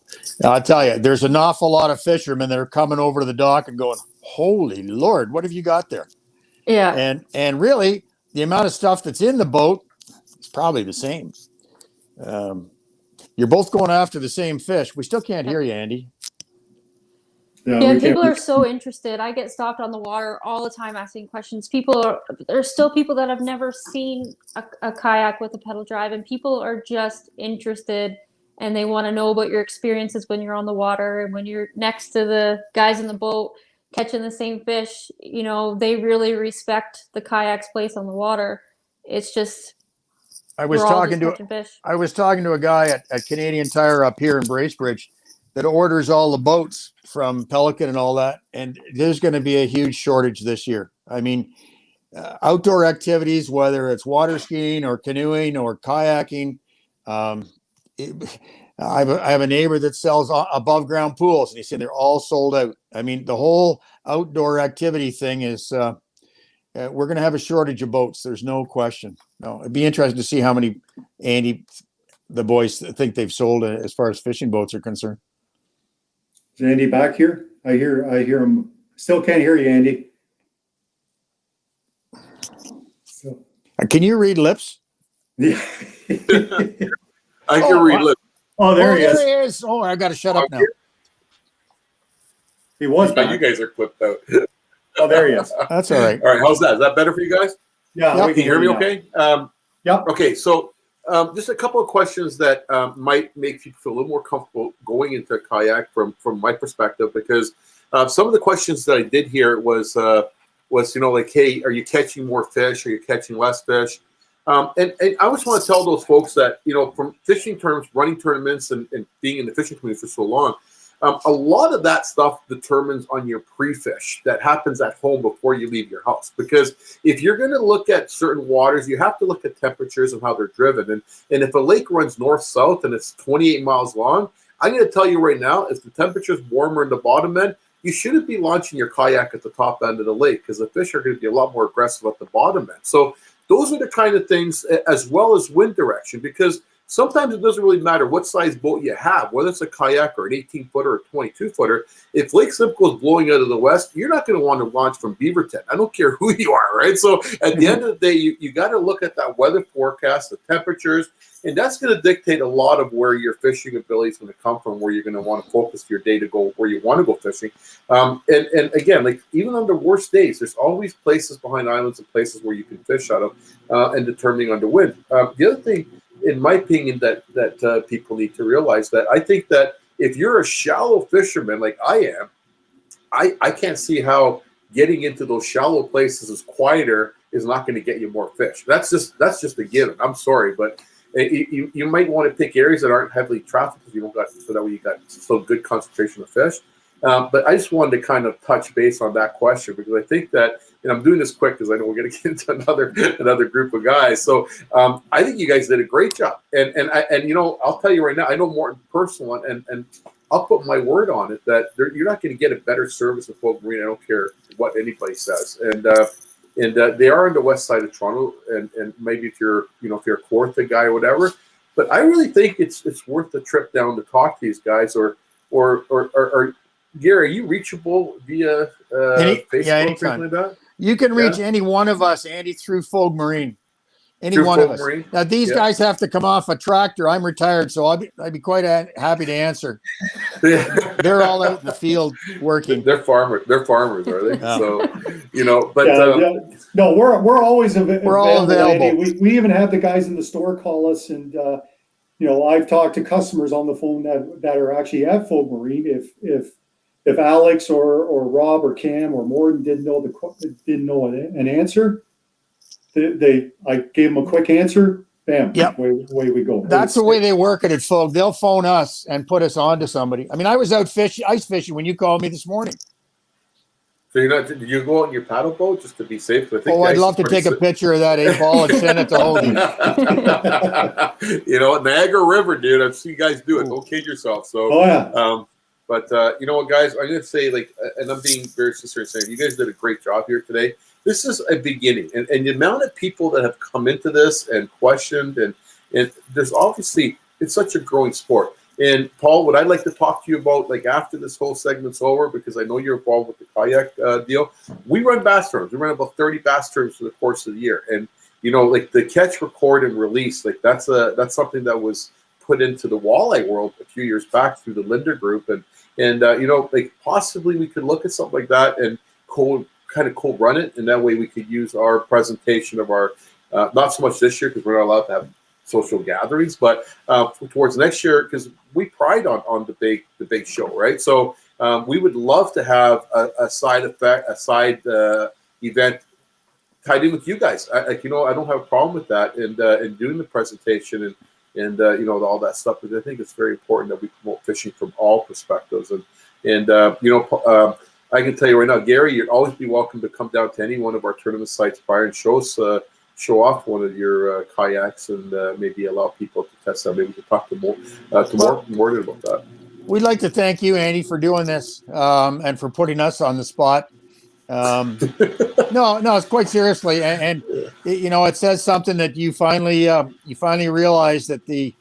I'll tell you, there's an awful lot of fishermen that are coming over to the dock and going, holy Lord, what have you got there?
Yeah.
And really, the amount of stuff that's in the boat is probably the same. You're both going after the same fish. We still can't hear you, Andy.
Yeah, people are so interested. I get stopped on the water all the time asking questions. There's still people that have never seen a kayak with a pedal drive, and people are just interested, and they want to know about your experiences when you're on the water and when you're next to the guys in the boat catching the same fish. They really respect the kayak's place on the water. It's just
I was talking to a guy at Canadian Tire up here in Bracebridge that orders all the boats from Pelican and all that, and there's going to be a huge shortage this year. I mean, outdoor activities, whether it's water skiing or canoeing or kayaking. I have a neighbor that sells above ground pools, and he said they're all sold out. I mean, the whole outdoor activity thing is, we're going to have a shortage of boats. There's no question. No, it'd be interesting to see how many, Andy, the boys think they've sold as far as fishing boats are concerned.
Is Andy back here? I hear him. Still can't hear you, Andy. So.
Can you read lips?
Yeah.
I can read lips.
Oh, there he
is. Oh, I got to shut up now.
He was
back. You guys are clipped out.
Oh, there he is.
That's all right.
All right, how's that? Is that better for you guys?
Yeah.
Yep.
You can hear me okay?
Yep.
Okay, so just a couple of questions that might make you feel a little more comfortable going into a kayak from my perspective, because some of the questions that I did hear was like, hey, are you catching more fish? Are you catching less fish? And I just want to tell those folks that, from fishing terms, running tournaments, and being in the fishing community for so long, a lot of that stuff determines on your pre-fish that happens at home before you leave your house. Because if you're going to look at certain waters, you have to look at temperatures and how they're driven. And if a lake runs north-south and it's 28 miles long, I'm going to tell you right now, if the temperature's warmer in the bottom end, you shouldn't be launching your kayak at the top end of the lake, because the fish are going to be a lot more aggressive at the bottom end. So those are the kind of things, as well as wind direction, because sometimes it doesn't really matter what size boat you have, whether it's a kayak or an 18-footer or a 22-footer. If Lake Simcoe is blowing out of the west, you're not going to want to launch from Beaverton. I don't care who you are, right? So at the end of the day, you got to look at that weather forecast, the temperatures, and that's going to dictate a lot of where your fishing ability is going to come from, where you're going to want to focus your day to go where you want to go fishing. And again, like even on the worst days, there's always places behind islands and places where you can fish out of, and determining under wind. The other thing, in my opinion, that people need to realize, that I think that if you're a shallow fisherman like I am, I can't see how getting into those shallow places is quieter is not going to get you more fish. That's just a given. I'm sorry, but you might want to pick areas that aren't heavily trafficked, because you don't got, so that way you got so good concentration of fish. But I just wanted to kind of touch base on that question because I think that, and I'm doing this quick because I know we're going to get into another group of guys. So I think you guys did a great job. And I'll tell you right now, I know Morton personal, and I'll put my word on it that you're not going to get a better service with Fogh Marine. I don't care what anybody says. And they are on the west side of Toronto, and maybe if you're a Kawartha guy or whatever, but I really think it's worth the trip down to talk to these guys. Or Gary, are you reachable via Facebook?
Yeah, anytime.
Like that?
You can reach any one of us, Andy, through Fogh Marine. Any
Through
one
Fogh
of us.
Marine?
Now these guys have to come off a tractor. I'm retired, so I'd be quite happy to answer. They're all out in the field working.
They're farmers. They're farmers, are they?
Yeah.
So but
no, we're always available.
We're all available.
Andy. We even have the guys in the store call us, and I've talked to customers on the phone that are actually at Fogh Marine. If Alex or Rob or Cam or Morton didn't know an answer, I gave them a quick answer. Bam.
Yep.
Away we go.
That's the way they work it at Fogh. They'll phone us and put us on to somebody. I mean, I was out ice fishing when you called me this morning.
So did you go out in your paddle boat just to be safe?
I'd love to take a picture of that 8-ball and send it to Hobie.
Niagara River, dude. I've seen you guys do it. Don't kid yourself. So, but you know what, guys? I'm going to say, and I'm being very sincere and saying, you guys did a great job here today. This is a beginning, and the amount of people that have come into this and questioned, and there's obviously, it's such a growing sport. And Paul, what I'd like to talk to you about, after this whole segment's over, because I know you're involved with the kayak deal. We run bass tournaments. We run about 30 bass tournaments for the course of the year, and the catch, record, and release, that's something that was put into the walleye world a few years back through the Linder Group, and possibly we could look at something like that and kind of co-run it, and that way we could use our presentation of our not so much this year because we're not allowed to have social gatherings, but towards next year, because we pride on the big show, right? So we would love to have a side event tied in with you guys. I don't have a problem with that, and doing the presentation and all that stuff, because I think it's very important that we promote fishing from all perspectives, and I can tell you right now, Gary, you'd always be welcome to come down to any one of our tournament sites prior and show off one of your kayaks, and maybe allow people to test out. Maybe we can talk to Morgan about that.
We'd like to thank you, Andy, for doing this and for putting us on the spot. No, it's quite seriously, and it says something that you finally realized that we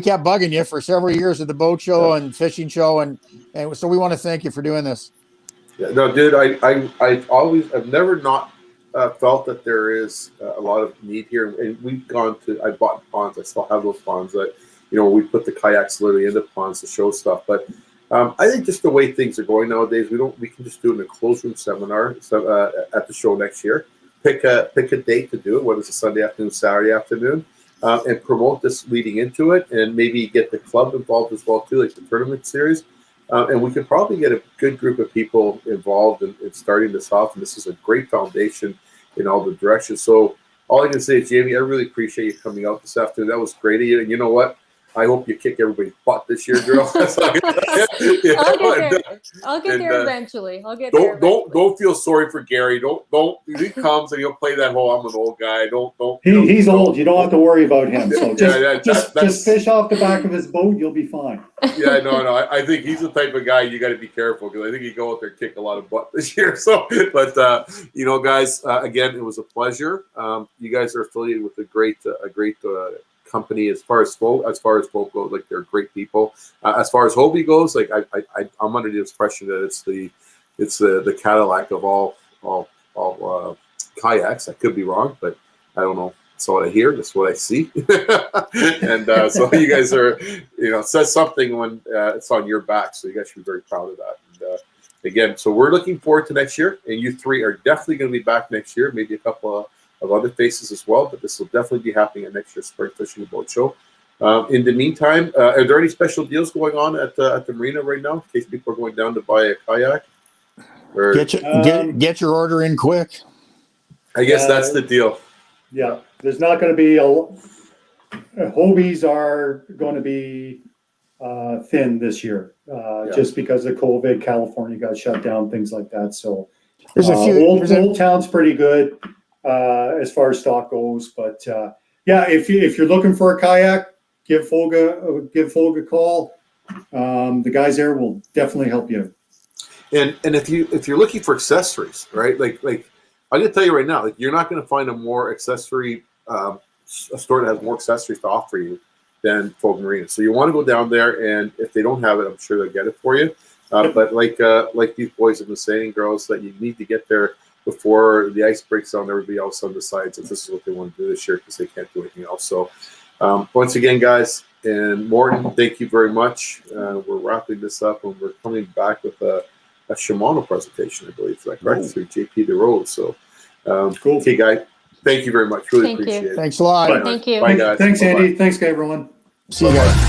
kept bugging you for several years at the boat show and fishing show, and so we want to thank you for doing this.
Yeah, no, dude, I've never not felt that there is a lot of need here, and I bought ponds. I still have those ponds that we put the kayaks literally into ponds to show stuff. But I think just the way things are going nowadays, we can just do an enclosed room seminar at the show next year. Pick a date to do it, whether it's a Sunday afternoon, Saturday afternoon, and promote this leading into it, and maybe get the club involved as well too, like the tournament series. And we could probably get a good group of people involved in starting this off. And this is a great foundation in all the directions. So all I can say is, Jamie, I really appreciate you coming out this afternoon. That was great of you. And you know what? I hope you kick everybody's butt this year, girl.
I'll get there eventually.
Don't feel sorry for Gary. Don't. He comes and he'll play that whole "I'm an old guy."
He's old. You don't have to worry about him. So just fish off the back of his boat. You'll be fine.
Yeah, no. I think he's the type of guy you got to be careful, because I think he go out there and kick a lot of butt this year. So, but guys, again, it was a pleasure. You guys are affiliated with a great company as far as Fogh goes. Like, they're great people. As far as Hobie goes, I'm under the impression that it's the Cadillac of all kayaks. I could be wrong, but I don't know. That's what I hear. That's what I see. And so you guys are, says something when it's on your back. So you guys should be very proud of that. And again, so we're looking forward to next year, and you three are definitely going to be back next year. Maybe a couple of other faces as well, but this will definitely be happening at next year's Spring Fishing Boat Show. In the meantime, are there any special deals going on at the marina right now, in case people are going down to buy a kayak? Or,
get your order in quick.
I guess that's the deal.
Yeah, there's not going to be Hobies are going to be thin this year. just because of COVID. California got shut down, things like that. So
There's a few.
Old Town's pretty good as far as stock goes, but yeah, if you're looking for a kayak, give Fogh a call. The guys there will definitely help you.
And if you're looking for accessories, right? Like I'm gonna tell you right now, like you're not gonna find a more accessory a store that has more accessories to offer you than Fogh Marine. So you want to go down there, and if they don't have it, I'm sure they'll get it for you. But like these boys have been saying, girls, that you need to get there before the ice breaks down. Everybody else decides if this is what they want to do this year because they can't do anything else. So once again, guys, and Morton, thank you very much. We're wrapping this up, and we're coming back with a Shimano presentation, I believe. Is that correct? Through JP DeRose. So
Cool.
Okay, guys. Thank you very much. Really
Thank you.
appreciate it.
Thanks a lot.
Bye,
Thank you.
Bye, guys.
Thanks,
Bye-bye.
Andy. Thanks, everyone.
See you guys.